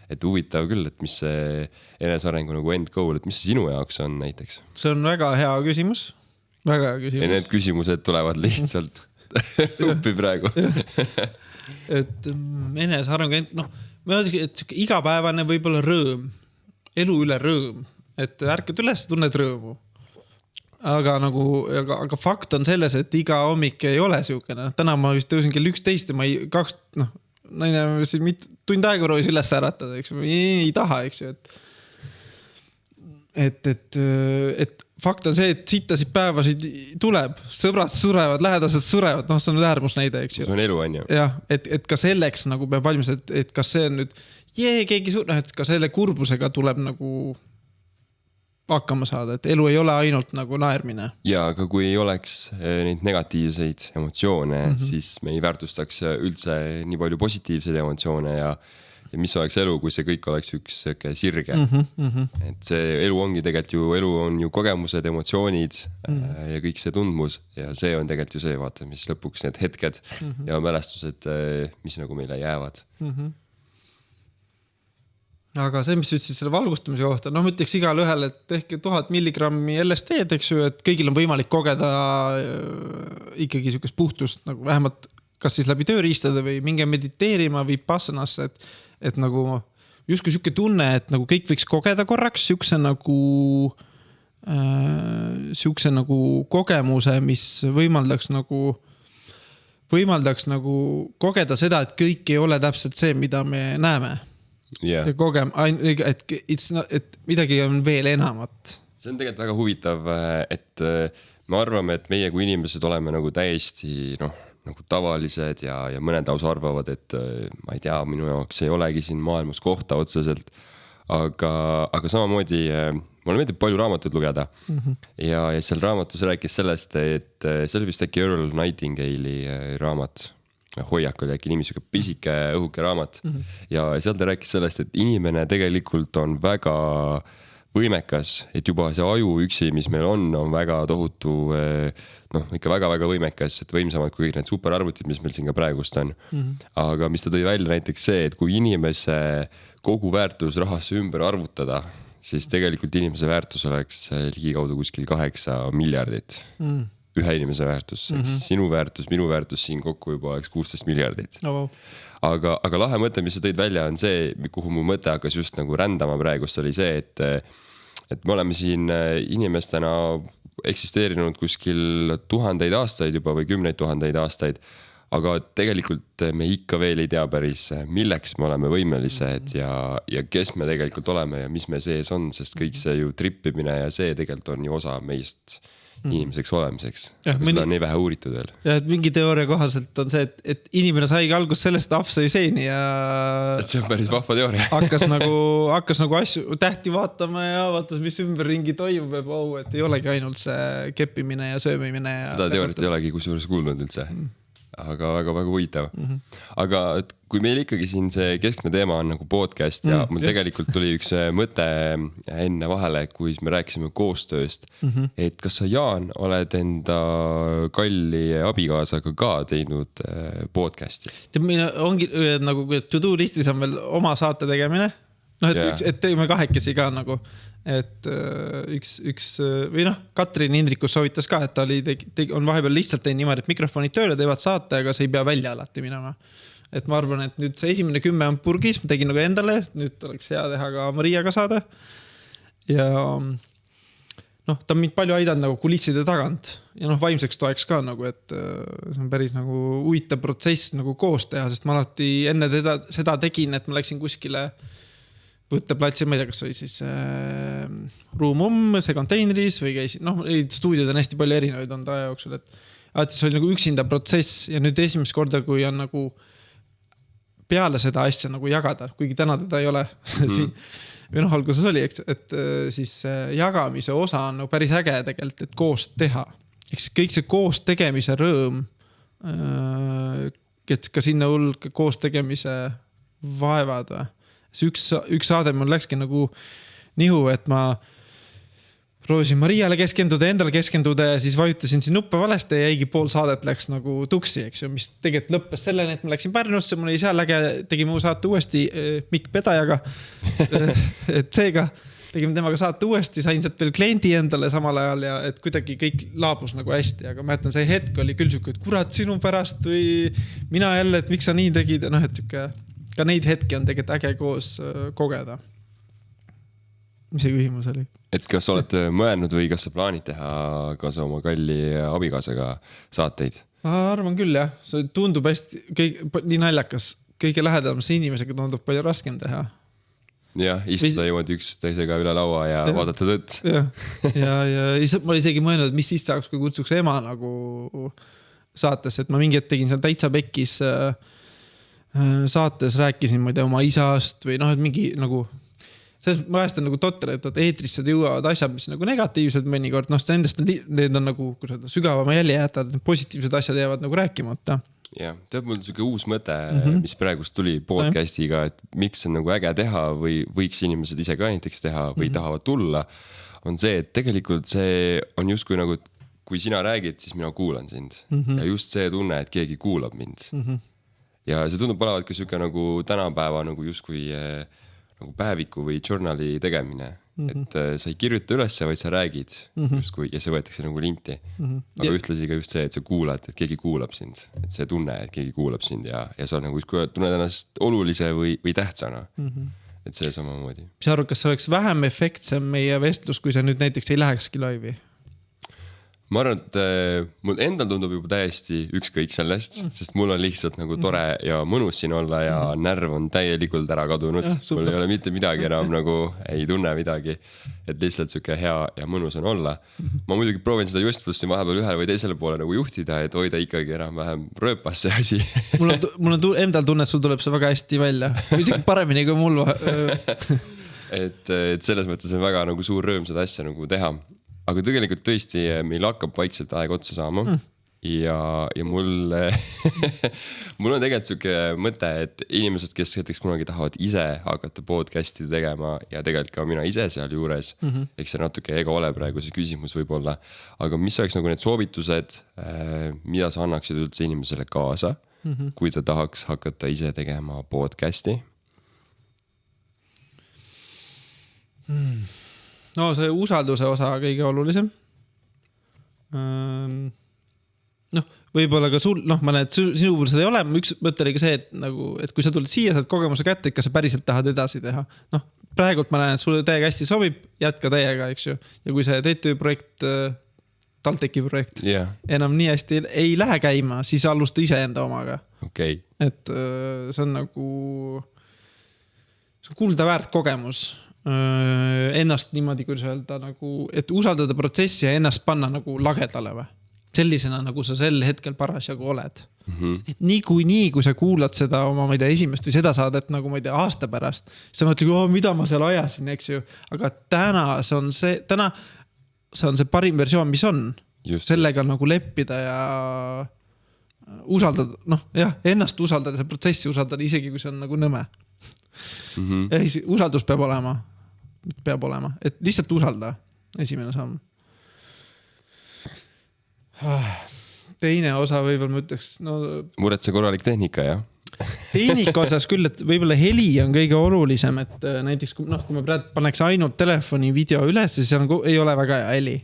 Et huvitav küll, et mis see enesearengu nagu end goal, et mis see sinu jaoks on näiteks? See on väga hea küsimus. Väga hea küsimus. Ja need küsimused tulevad lihtsalt õppi praegu. Et enesearengu, ma öeldagi, et igapäevane võib-olla rõõm, elu üle rõõm, et ärkad üles, tunned rõõmu. Aga fakt on selles, et iga hommik ei ole siukene. Täna ma vist tõusin kell 11 ja ma tund aega proovis üles äratada, eks ei taha, eks ju. Et fakt on see, et sittasid päevasid tuleb, sõbrad surevad, lähedased surevad, see on äärmus näide, eks ju. See on elu, on ju. Jah, et ka selleks nagu peab valmis, et kas see on nüüd, keegi et ka selle kurbusega tuleb nagu hakkama saada, et elu ei ole ainult nagu naermine. Ja aga kui ei oleks neid negatiivseid emotsioone, siis me ei väärtustaks üldse nii palju positiivseid emotsioone ja mis oleks elu, kui see kõik oleks üks sirge. Et see elu ongi tegelikult ju, elu on ju kogemused, emotsioonid ja kõik see tundmus ja see on tegelikult ju see, vaata, mis lõpuks need hetked ja mälestused, mis nagu meile jäävad. Aga see, mis ütlesid selle valgustamise kohta, ma ütleks igale ühele, et tehke 1000 milligrammi LSD, eks ju, et kõigil on võimalik kogeda ikkagi sükest puhtust, nagu vähemalt kas siis läbi tööriistade või minge mediteerima või passanasse, et nagu justkui süke tunne, et nagu kõik võiks kogeda korraks sükse nagu kogemuse, mis võimaldaks nagu kogeda seda, et kõik ei ole täpselt see, mida me näeme. Yeah. Et midagi on veel enamat. See on tegelikult väga huvitav, et me arvame, et meie kui inimesed oleme nagu täiesti nagu tavalised ja mõned lausa arvavad, et ma ei tea, minu jaoks ei olegi siin maailmas kohta otseselt, aga samamoodi mulle meeldib palju raamatuid lugeda ja seal raamatus rääkis sellest, et see oli vist äkki Earl Nightingale'i raamat. Hoiak oli äkki nimi siuke pisike õhuke raamat ja seal ta rääkis sellest, et inimene tegelikult on väga võimekas, et juba see aju üksi, mis meil on väga tohutu, ikka väga-väga võimekas, et võimsamad kui kõik need superarvutid, mis meil siin ka praegust on. Aga mis ta tõi välja näiteks see, et kui inimese kogu väärtus rahasse ümber arvutada, siis tegelikult inimese väärtus oleks ligikaudu kuskil 8 miljardit. Ühe inimese väärtus, sinu väärtus, minu väärtus siin kokku juba oleks 16 miljardit. Aga lahe mõte, mis sa tõid välja, on see, kuhu mu mõte hakkas just nagu rändama praegust, oli see, et me oleme siin inimestena eksisteerinud kuskil 1000 aastaid juba või 10 000 aastaid, aga tegelikult me ikka veel ei tea päris, milleks me oleme võimelised ja kes me tegelikult oleme ja mis me sees on, sest kõik see ju trippimine ja see tegelikult on ju osa meist inimeseks olemiseks. Seda on nii vähe uuritud veel. Ja et mingi teooria kohaselt on see, et inimene saigi algus sellest ahv sai seeni ja et see on päris vahva teooria. hakkas nagu asju tähti vaatama ja vaatas, mis ümberringi toimub ja et ei olegi ainult see keppimine ja söömimine. Seda teooriat ei olegi kusjuures kuulnud üldse. Aga väga-väga huvitav. Aga kui meil ikkagi siin see keskne teema on nagu podcast ja mul tegelikult tuli üks mõte enne vahele, kui me rääkisime koostööst, et kas sa, Jaan, oled enda kalli abikaasaga ka teinud podcasti? Meil ongi nagu to-do listis on veel oma saate tegemine, noh, et teeme kahekesi ka nagu, et üks või noh, Katrin Indrikus soovitas ka, et ta on vahepeal lihtsalt teinud niimoodi, et mikrofonid tööle teevad saate, aga see ei pea välja alati minema. Et ma arvan, et nüüd see esimene 10 on purgis, ma tegin nagu endale, nüüd oleks hea teha ka Mariaga saade. Ja noh, ta on mind palju aidanud nagu kulisside tagant ja noh, vaimseks toeks ka nagu, et see on päris nagu huvitav protsess nagu koos teha, sest ma alati enne seda tegin, et ma läksin kuskile võtteplatsi, ma ei tea, kas oli siis Room, see konteineris või käisin, noh, stuudiod on hästi palju erinevaid on ta jooksul, et alati see oli nagu üksinda protsess ja nüüd esimest korda, kui on nagu peale seda asja nagu jagada, kuigi täna teda ei ole siin, või noh, alguses oli, et siis jagamise osa on nagu päris äge tegelikult, et koos teha. Eks kõik see koos tegemise rõõm, et ka sinna hulk koos tegemise vaevad. See üks saade mul läkski nagu nihu, et ma proovisin Mariale keskenduda, endale keskenduda ja siis vajutasin siin nuppe valesti ja jäigi pool saadet läks nagu tuksi, eks ju, mis tegelikult lõppes selleni, et ma läksin Pärnusse, mul oli seal äge, tegime uue saate uuesti Mikk Pedajaga, et seega tegime temaga saate uuesti, sain sealt veel kliendi endale samal ajal ja et kuidagi kõik laabus nagu hästi, aga ma mäletan, see hetk oli küll siuke, et kurat sinu pärast või mina jälle, et miks sa nii tegid ja noh, et siuke, ka neid hetki on tegelikult äge koos kogeda. Mis see küsimus oli? Et kas olete mõelnud või kas sa plaanid teha kaasa oma kalli abikaasaga saateid? Ma arvan küll, jah. See tundub hästi, nii naljakas. Kõige lähedamase inimesega tundub palju raskem teha. Jah, istuda jõuad üks teisega üle laua ja vaadata tõtt. Ja ma isegi mõelnud, et mis siis saaks, kui kutsuks ema nagu saates, et ma mingi hetk tegin seal täitsa pekkis saates, rääkisin ma ei tea oma isast või noh, et mingi nagu ma vahestan nagu totter, et eetrisse jõuavad asjad, mis nagu negatiivsed mõnikord, noh, nendest need on nagu sügavama jälje jätad, positiivsed asjad jäävad nagu rääkimata. Jah, tead mul siuke uus mõte, mis praegust tuli podcastiga, et miks on nagu äge teha või võiks inimesed ise ka näiteks teha või tahavad tulla, on see, et tegelikult see on justkui nagu, kui sina räägid, siis mina kuulan sind. Ja just see tunne, et keegi kuulab mind. Ja see tundub olevat ka siuke nagu tänapäeva nagu justkui nagu päeviku või journali tegemine, et sa ei kirjuta üles, vaid sa räägid justkui, ja see võetakse nagu linti. Aga ühtlasi ka just see, et sa kuulad, et keegi kuulab sind, et see tunne, et keegi kuulab sind ja sa nagu tunned ennast olulise või tähtsana. Et see samamoodi. Mis arvad, kas see oleks vähem efektsem meie vestlus, kui see nüüd näiteks ei lähekski laivi? Ma arvan, et mul endal tundub juba täiesti ükskõik sellest, sest mul on lihtsalt nagu tore ja mõnus siin olla ja närv on täielikult ära kadunud. Mul ei ole mitte midagi enam nagu ei tunne midagi, et lihtsalt siuke hea ja mõnus on olla. Ma muidugi proovin seda justlust siin vahepeal ühele või teisele poole nagu juhtida, et hoida ikkagi enam-vähem rööpas see asi. Mul on endal tunne, et sul tuleb see väga hästi välja. Isegi paremini kui mul. Et selles mõttes on väga nagu suur rõõm seda asja nagu teha. Aga tegelikult tõesti meil hakkab vaikselt aeg otsa saama ja mul on tegelikult siuke mõte, et inimesed, kes näiteks kunagi tahavad ise hakata podcasti tegema ja tegelikult ka mina ise seal juures, eks see natuke ega ole praegu see küsimus võib-olla, aga mis oleks nagu need soovitused, mida sa annaksid üldse inimesele kaasa, kui ta tahaks hakata ise tegema podcasti? No see usalduse osa kõige olulisem. Noh, võib-olla ka sul, noh, ma näen, et sinu puhul seda ei ole. Üks mõte oli ka see, et kui sa tuled siia, saad kogemuse kätte, et kas sa päriselt tahad edasi teha. Noh, praegult ma näen, et sulle täiega hästi sobib, jätka täiega, eks ju. Ja kui see TTÜ-projekt, TalTechi projekt enam nii hästi ei lähe käima, siis alusta ise enda omaga. Okay. Et see on nagu see on kuulda väärt kogemus. Ennast niimoodi, kuidas öelda, nagu, et usaldada protsessi ja ennast panna nagu lagedale või. Sellisena, nagu sa sel hetkel parasjagu oled. Nii, kui sa kuulad seda oma, ma ei tea, esimest või seda saadet nagu, ma ei tea, aasta pärast, sa mõtled, mida ma seal ajasin, eks ju. Aga täna see on see parim versioon, mis on. Just. Sellega nagu leppida ja usaldada, noh, jah, ennast usaldada, see protsessi usaldada, isegi kui see on nagu nõme. Usaldus peab olema, et lihtsalt usalda, esimene samm. Teine osa võib-olla ma ütleks, no... Muretse korralik tehnika, jah? tehnika osas küll, et võib-olla heli on kõige olulisem, et näiteks kui me praegu paneks ainult telefoni video üles, siis ei ole väga hea heli.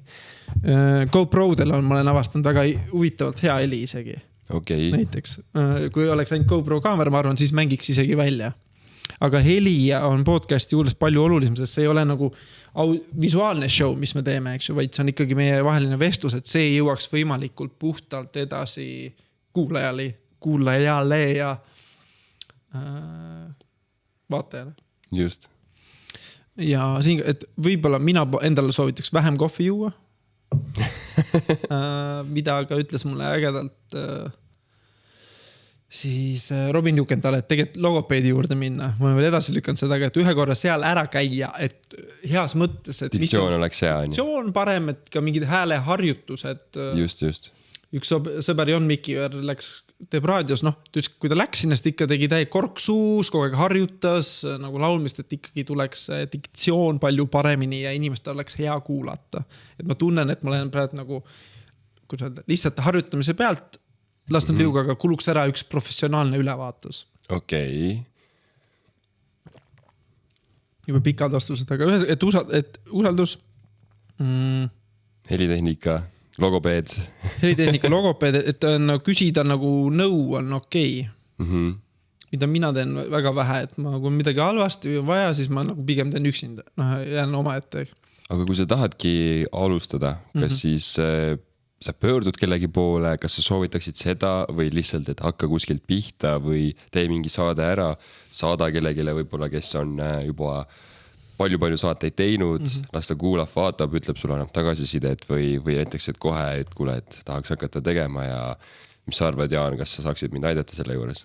GoPro-del ma olen avastanud väga huvitavalt hea heli isegi. Okay. Näiteks, kui oleks ainult GoPro kaamera, ma arvan, siis mängiks isegi välja. Aga heli on podcasti juures palju olulisem, sest see ei ole nagu visuaalne show, mis me teeme, eks ju, vaid see on ikkagi meie vaheline vestlus, et see jõuaks võimalikult puhtalt edasi kuulajale ja vaatajale. Just. Ja siin, et võib-olla mina endale soovitaks vähem kohvi juua, mida ka ütles mulle ägedalt siis Robin Jukendal, et tegelikult logopeedi juurde minna. Ma olen veel edasi lükanud seda, et ühe korra seal ära käia, et heas mõttes, et diktsioon oleks hea. Diktsioon parem, et ka mingid hääleharjutused. Just. Üks sõber Jon Mikiver teeb raadios, kui ta läks sinna, ikka tegi täie korksuus, kogu aeg harjutas nagu laulmist, et ikkagi tuleks diktsioon palju paremini ja inimestel oleks hea kuulata. Et ma tunnen, et ma olen praegu nagu lihtsalt harjutamise pealt lastan liuga, aga kuluks ära üks professionaalne ülevaatus. Okei. Juba pikad vastused, aga et usaldus. Helitehnika, logopeed. Helitehnika, logopeed, et küsida nagu nõu on okei. Mida mina teen väga vähe, et kui midagi halvasti või vaja, siis ma nagu pigem teen üksinda. Jään oma ette. Aga kui sa tahadki alustada, kas siis sa pöördud kellegi poole, kas sa soovitaksid seda või lihtsalt, et hakka kuskilt pihta või tee mingi saade ära, saada kellegile võib-olla, kes on juba palju saateid teinud, las ta kuulab, vaatab, ütleb sulle annab tagasisidet või näiteks, et kohe, et kuule, et tahaks hakata tegema ja mis sa arvad, Jaan, kas sa saaksid mind aidata selle juures?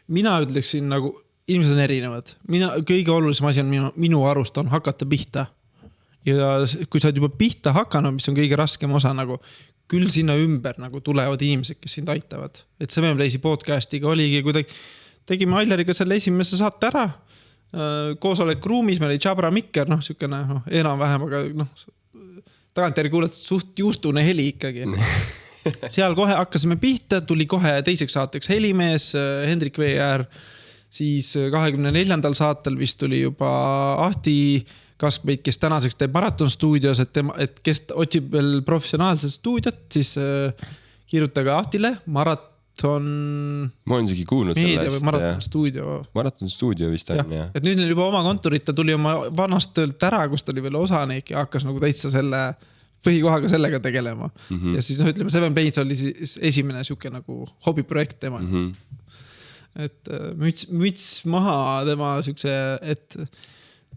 Mina ütleksin nagu, inimesed on erinevad. Kõige olulisem asi on minu arust on hakata pihta. Ja kui sa oled juba pihta hakanud, mis on kõige raskem osa, nagu küll sinna ümber nagu tulevad inimesed, kes sind aitavad. Et Seven Playsi podcastiga oligi kuidagi, tegime Aileriga selle esimese saate ära, koosolek ruumis, meil oli Jabra Mikker, sükene enam-vähem, aga tagantjärgi kuuled suht juustune heli ikkagi. Seal kohe hakkasime pihta, tuli kohe teiseks saateks helimees, Hendrik VR, siis 24. saatel vist tuli juba Ahti Kaskpeit, kes tänaseks teeb Maraton stuudios, et kes otsib veel professionaalset stuudiot, siis kirjutage Ahtile Maraton. Ma olen isegi kuulnud sellest. Maraton stuudio. Maraton stuudio vist on, jah. Et nüüd on juba oma kontorit, ta tuli oma vanast töölt ära, kus ta oli veel osanik ja hakkas nagu täitsa selle põhikohaga sellega tegelema. Ja siis ütleme, Seven Plays oli siis esimene siuke nagu hobiprojekt tema. Et müts maha tema siukse, et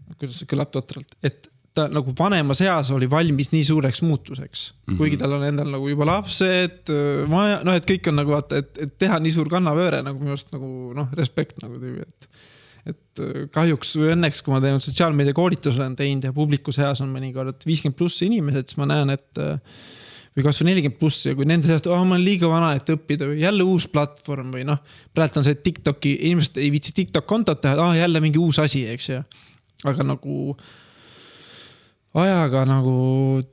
kuidas see kõlab totralt, et ta nagu vanemas eas oli valmis nii suureks muutuseks, kuigi tal on endal nagu juba lapsed, et kõik on nagu vaata, et teha nii suur kannavööre nagu minu arust nagu respekt nagu tüübi, et kahjuks või õnneks, kui ma teen sotsiaalmeedia koolitusele on teinud ja publiku seas on mõnikord 50+ inimesed, siis ma näen, et või kas või 40+ ja kui nende seast, ma olen liiga vana, et õppida või jälle uus platvorm või praegu on see TikToki, inimesed ei viitsi TikTok kontot teha, jälle mingi uus asi, eks ju. Aga nagu ajaga nagu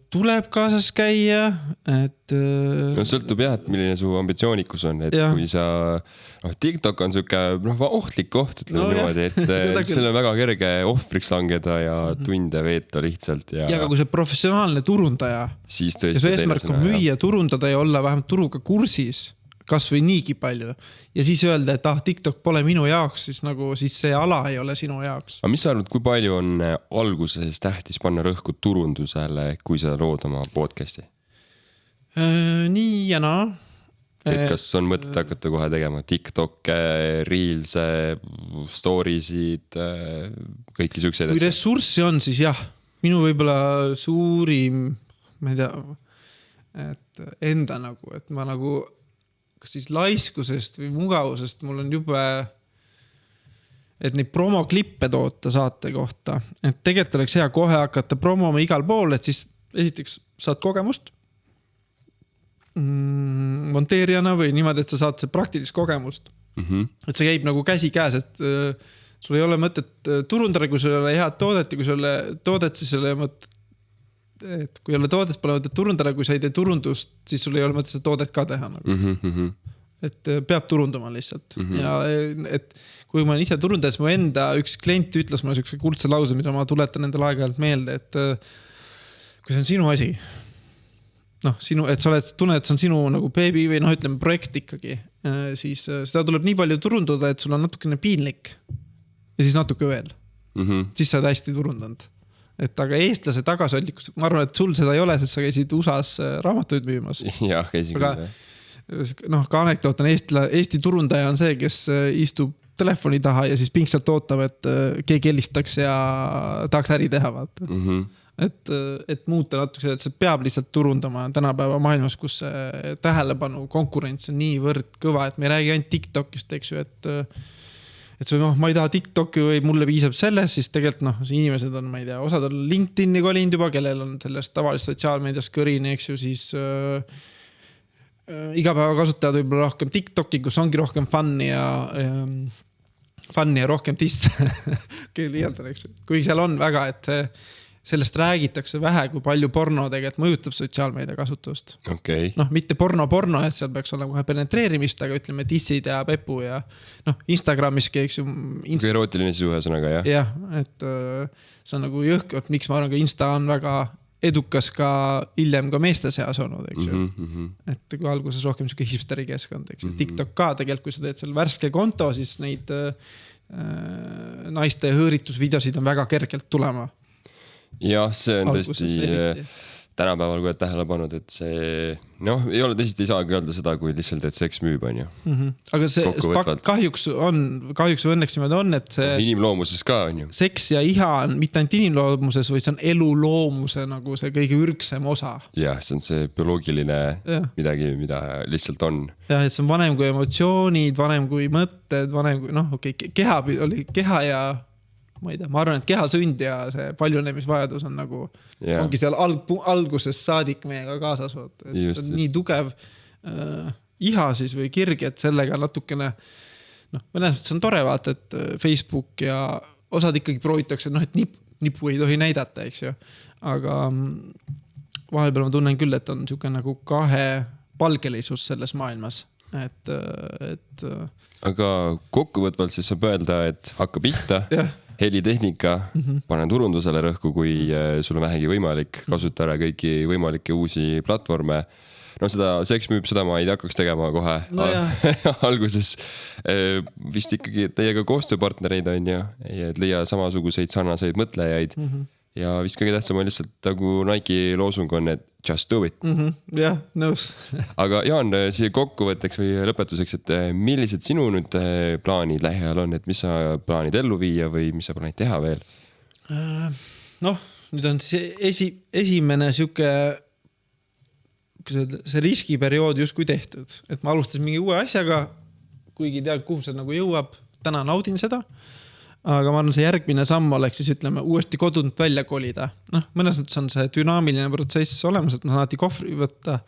tuleb kaasas käia, et sõltub jah, et milline su ambitsioonikus on, et kui sa TikTok on siuke ohtlik koht, ütleme niimoodi, et seal on väga kerge ohvriks langeda ja tunde veeta lihtsalt. Ja aga kui see professionaalne turundaja, siis ja see eesmärk on müüa, turundada ja olla vähemalt turuga kursis, kas või niigi palju. Ja siis öelda, et TikTok pole minu jaoks, siis see ala ei ole sinu jaoks. Aga mis sa arvad, kui palju on alguses tähtis panna rõhku turundusele, kui sa lood oma podcasti? Nii ja naa. Et kas on mõtet hakata kohe tegema TikTok, Reels, Storiesid, kõiki siukseid? Kui ressurssi on, siis jah. Minu võib-olla suurim, ma ei tea, et enda nagu, et ma nagu kas siis laiskusest või mugavusest mul on juba, et neid promoklippe toota saate kohta. Et tegelikult oleks hea kohe hakata promoma igal pool, et siis esiteks saad kogemust monteerijana või niimoodi, et sa saad praktilist kogemust. Et see käib nagu käsi käes, et sul ei ole mõtet turundada, kui sul ei ole head toodet ja kui sul ei ole toodet, siis ei ole mõtet, et kui ei ole toodet, pole mõtet turundada, kui sa ei tee turundust, siis sul ei ole mõtet seda toodet ka teha. Nagu. et peab turundama lihtsalt ja et kui ma olen ise turundaja, siis mu enda üks klient ütles mulle sellise kuldse lause, mida ma tuletan endale aeg-ajalt meelde, et kui see on sinu asi, et sa tunned, et see on sinu nagu beebi või ütleme projekt ikkagi, siis seda tuleb nii palju turundada, et sul on natukene piinlik ja siis natuke veel. Siis sa oled hästi turundanud. Et aga eestlase tagasihoidlikkus, ma arvan, et sul seda ei ole, sest sa käisid USA-s raamatuid müümas. Jah, käisin küll. Ka anekdoot on Eesti turundaja on see, kes istub telefoni taha ja siis pingsalt ootab, et keegi helistaks ja tahaks äri teha. Vaata. Et muuta natuke, et see peab lihtsalt turundama tänapäeva maailmas, kus tähelepanu konkurents on niivõrd kõva, et me ei räägi ainult TikTokist, eks ju, et see, ma ei taha TikToki või mulle piisab sellest, siis tegelikult inimesed on, ma ei tea, osad on LinkedIni kolinud juba, kellel on sellest tavalist sotsiaalmeedias kõrini, eks ju, siis igapäeva kasutajad võib-olla rohkem TikToki, kus ongi rohkem fun'i ja rohkem disse. Liialdan, eks ju. Kui seal on väga, et sellest räägitakse vähe, kui palju porno tegelikult mõjutab sotsiaalmeedia kasutust. Okay. Mitte porno, et seal peaks olla kohe penetreerimist, aga ütleme dissid ja pepu ja Instagramiski, eks ju. Erootiline sisu ühesõnaga, jah? Jah, et see on nagu jõhk, et miks ma arvan, ka Insta on väga edukas ka hiljem ka meeste seas olnud, eks ju. Et kui alguses rohkem siuke hipsteri keskkond, eks ju. TikTok ka tegelikult, kui sa teed seal värske konto, siis neid naiste hõõritusvideosid on väga kergelt tulema. Jah, see on tõesti tänapäeval, kui oled tähele pannud, et see, ei ole tõesti, ei saagi öelda seda, kui lihtsalt, et seks müüb, on ju. Aga see fakt kahjuks või õnneks niimoodi on, et see inimloomuses ka on ju. Seks ja iha on mitte ainult inimloomuses, vaid see on eluloomuse nagu see kõige ürgsem osa. Jah, see on see bioloogiline midagi, mida lihtsalt on. Jah, et see on vanem kui emotsioonid, vanem kui mõtted, vanem kui, keha ja ma ei tea, ma arvan, et keha sünd ja see paljunemisvajadus on nagu ongi seal alguses saadik meiega kaasas. See on nii tugev iha siis või kirg, et sellega natukene mõnes mõttes on tore vaata, et Facebook ja osad ikkagi proovitakse, et nipu ei tohi näidata, eks ju. Aga vahepeal ma tunnen küll, et on niisugune nagu kahepalgelisus selles maailmas. Aga kokkuvõtvalt siis saab öelda, et hakka pihta. Helitehnika, panen turundusele rõhku, kui sul on vähegi võimalik kasutada kõiki võimalikke uusi platvorme. Seda seks müüb, seda ma ei hakkaks tegema kohe alguses. Vist ikkagi teiega koostööpartnereid on ja et leia samasuguseid sarnaseid mõtlejaid ja vist kõige tähtsam on lihtsalt nagu Nike loosung on, et just do it. Jah, nõus. Aga Jaan, siia kokkuvõtteks või lõpetuseks, et millised sinu nüüd plaanid lähiajal on, et mis sa plaanid ellu viia või mis sa plaanid teha veel? Nüüd on esimene see riskiperiood justkui tehtud, et ma alustasin mingi uue asjaga, kuigi ei tea, kuhu see nagu jõuab, täna naudin seda. Aga ma arvan, see järgmine samm oleks siis ütleme uuesti kodunt välja kolida. Mõnes mõttes on see dünaamiline protsess olemas, et ma saan alati kohvri võtta.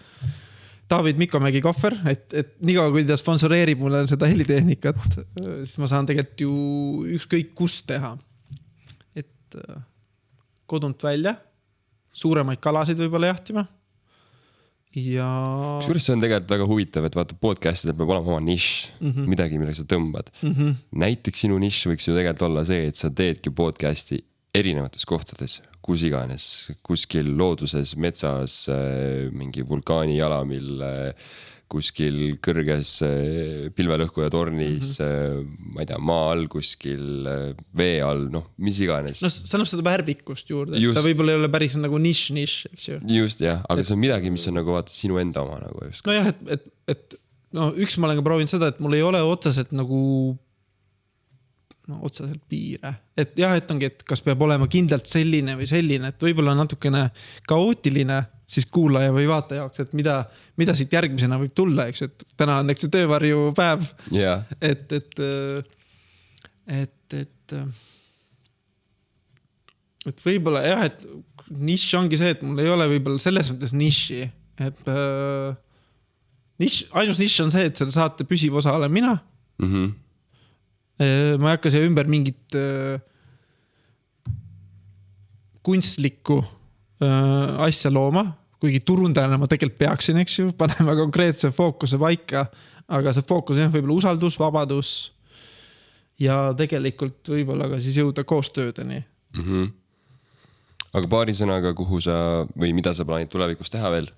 David Mikomägi kohver, et niikaua kui ta sponsoreerib mulle seda helitehnikat, siis ma saan tegelikult ju ükskõik kust teha. Et kodunt välja, suuremaid kalasid võib-olla jahtima. Ja kusjuures see on tegelikult väga huvitav, et vaata podcastidel peab olema oma nišš, midagi, millega sa tõmbad. Näiteks sinu nišš võiks ju tegelikult olla see, et sa teedki podcasti erinevates kohtades, kus iganes, kuskil looduses, metsas, mingi vulkaani jalamil, kuskil kõrges pilvelõhkuja tornis, ma ei tea, maa all kuskil, vee all, mis iganes. See annab seda värvikust juurde, ta võib-olla ei ole päris nagu nišš, eks ju. Just, jah, aga see on midagi, mis on nagu vaata sinu enda oma nagu just. Nojah, et üks ma olen ka proovinud seda, et mul ei ole otseselt nagu otseselt piire. Et jah, et ongi, et kas peab olema kindlalt selline või selline, et võib-olla natukene kaootiline siis kuulaja või vaata jaoks, et mida siit järgmisena võib tulla, eks, et täna on eks töövarju päev, et võib-olla jah, et nišš ongi see, et mul ei ole võib-olla selles mõttes nišši, et ainus nišš on see, et selle saate püsiv osa olen mina. Ma ei hakka siia ümber mingit kunstlikku asja looma, kuigi turundajana ma tegelikult peaksin, eks ju, panema konkreetse fookuse paika, aga see fookus on võib-olla usaldus, vabadus ja tegelikult võib-olla ka siis jõuda koostöödeni. Aga paari sõnaga, kuhu sa või mida sa plaanid tulevikus teha veel?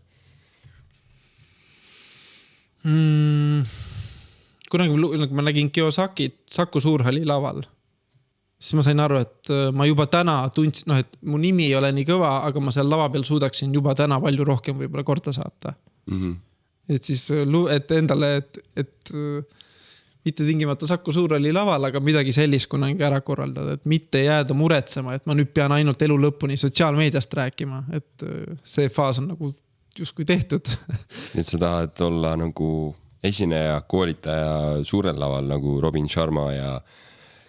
Kunagi ma nägin Kiyosakit Saku Suurhalli laval. Siis ma sain aru, et ma juba täna tundsin, et mu nimi ei ole nii kõva, aga ma seal lava peal suudaksin juba täna palju rohkem võib-olla korda saata. Et siis, et endale, et mitte tingimata Saku Suurhalli laval, aga midagi sellist kunagi ära korraldada, et mitte jääda muretsema, et ma nüüd pean ainult elu lõpuni sotsiaalmeediast rääkima, et see faas on nagu justkui tehtud. Et sa tahad olla nagu esineja, koolitaja suurel laval nagu Robin Sharma ja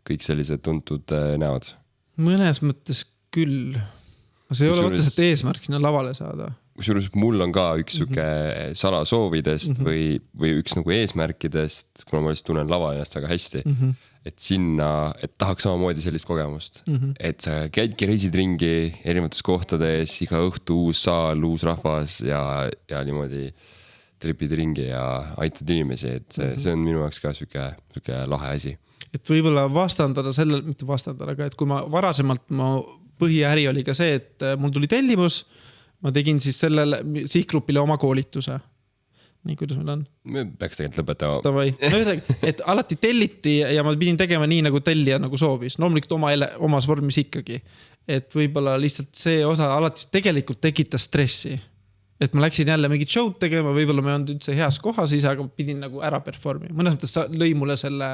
kõik sellised tuntud näod? Mõnes mõttes küll. See ei ole otseselt eesmärk sinna lavale saada. Kusjuures mul on ka üks suke salasoovidest või üks nagu eesmärkidest, kuna ma lihtsalt tunnen lava ennast väga hästi, et sinna, et tahaks samamoodi sellist kogemust. Et sa käidki, reisid ringi erinevates kohtades, iga õhtu uus saal, uus rahvas ja niimoodi tripid ringi ja aitad inimesi, et see on minu jaoks ka suke lahe asi. Et võib-olla vastandada sellel, mitte vastandada, aga et kui ma varasemalt, põhiäri oli ka see, et mul tuli tellimus, ma tegin siis sellele sihtgrupile oma koolituse. Nii, kuidas meil on? Me peaks tegelikult lõpetama. Tavai. Et alati telliti ja ma pidin tegema nii, nagu tellija nagu soovis. Loomulikult omas vormis ikkagi. Et võib-olla lihtsalt see osa alati tegelikult tekitas stressi. Et ma läksin jälle mingit show'd tegema, võib-olla ma ei olnud üldse heas kohas ise, aga pidin nagu ära performi. Mõnes mõttes lõi mulle selle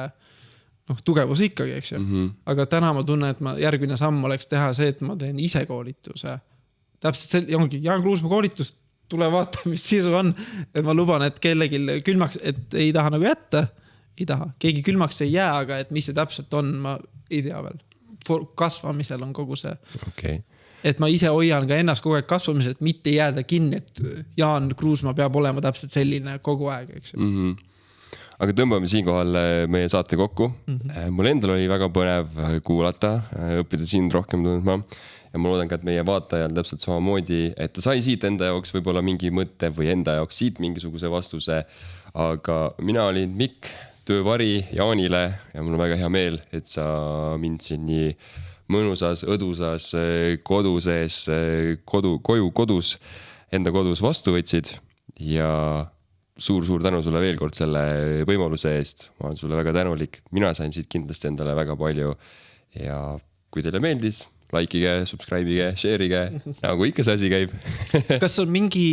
tugevus ikkagi, eks ju. Aga täna ma tunnen, et järgmine samm oleks teha see, et ma teen ise koolituse. Täpselt see ongi Jaan Kruusmaa koolitus, tule vaata, mis sisu on. Et ma luban, et kellegi külmaks, et ei taha nagu jätta, ei taha. Keegi külmaks ei jää, aga et mis see täpselt on, ma ei tea veel. Kasvamisel on kogu see. Okay. Et ma ise hoian ka ennast kogu aeg kasvamisel, et mitte jääda kinni, et Jaan Kruusmaa peab olema täpselt selline kogu aeg, eks ju. Aga tõmbame siinkohal meie saate kokku. Mul endal oli väga põnev kuulata, õppida sind rohkem tundma ja ma loodan ka, et meie vaatajal täpselt samamoodi, et ta sai siit enda jaoks võib-olla mingi mõtte või enda jaoks siit mingisuguse vastuse. Aga mina olin Mikk, töövari Jaanile ja mul on väga hea meel, et sa mind siin nii mõnusas, õdusas koduses, kodus, enda kodus vastu võtsid ja suur tänu sulle veel kord selle võimaluse eest. Ma olen sulle väga tänulik. Mina sain siit kindlasti endale väga palju ja kui teile meeldis, likeige, subscribeige, share'ige, nagu ikka see asi käib. Kas on mingi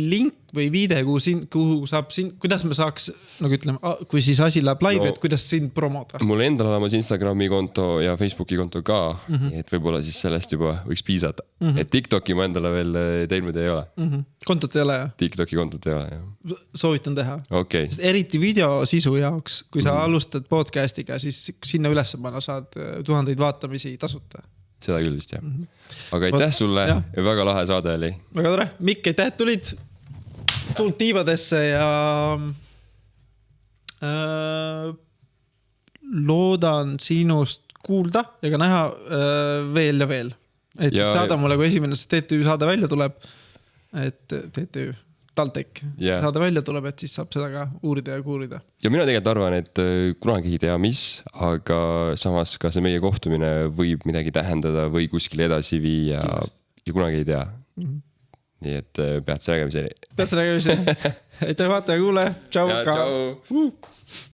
link või viide, kuhu saab kuidas me saaks, nagu ütleme, kui siis asi läheb live, et kuidas sind promoda? Mul endal olemas Instagrami konto ja Facebooki konto ka, et võib-olla siis sellest juba võiks piisata. Et TikToki ma endale veel teinud ei ole. Kontot ei ole, jah? TikToki kontot ei ole, jah. Soovitan teha. Okay. Eriti videosisu jaoks, kui sa alustad podcastiga, siis sinna üles panna saad 1000 vaatamisi tasuta. Seda küll vist, jah. Aga aitäh sulle ja väga lahe saade oli. Väga tore. Mikk, aitäh, tulid tuld tiivadesse ja loodan sinust kuulda ja ka näha veel ja veel. Et ja, saada mulle, kui esimene TTÜ saade välja tuleb, et TTÜ, TalTech saade välja tuleb, et siis saab seda ka uurida ja kuulida. Ja mina tegelikult arvan, et kunagi ei tea mis, aga samas ka see meie kohtumine võib midagi tähendada või kuskil edasi viia ja kunagi ei tea. Nii et pead see nägemiseni. Aitäh vaataja, kuule. Tšau.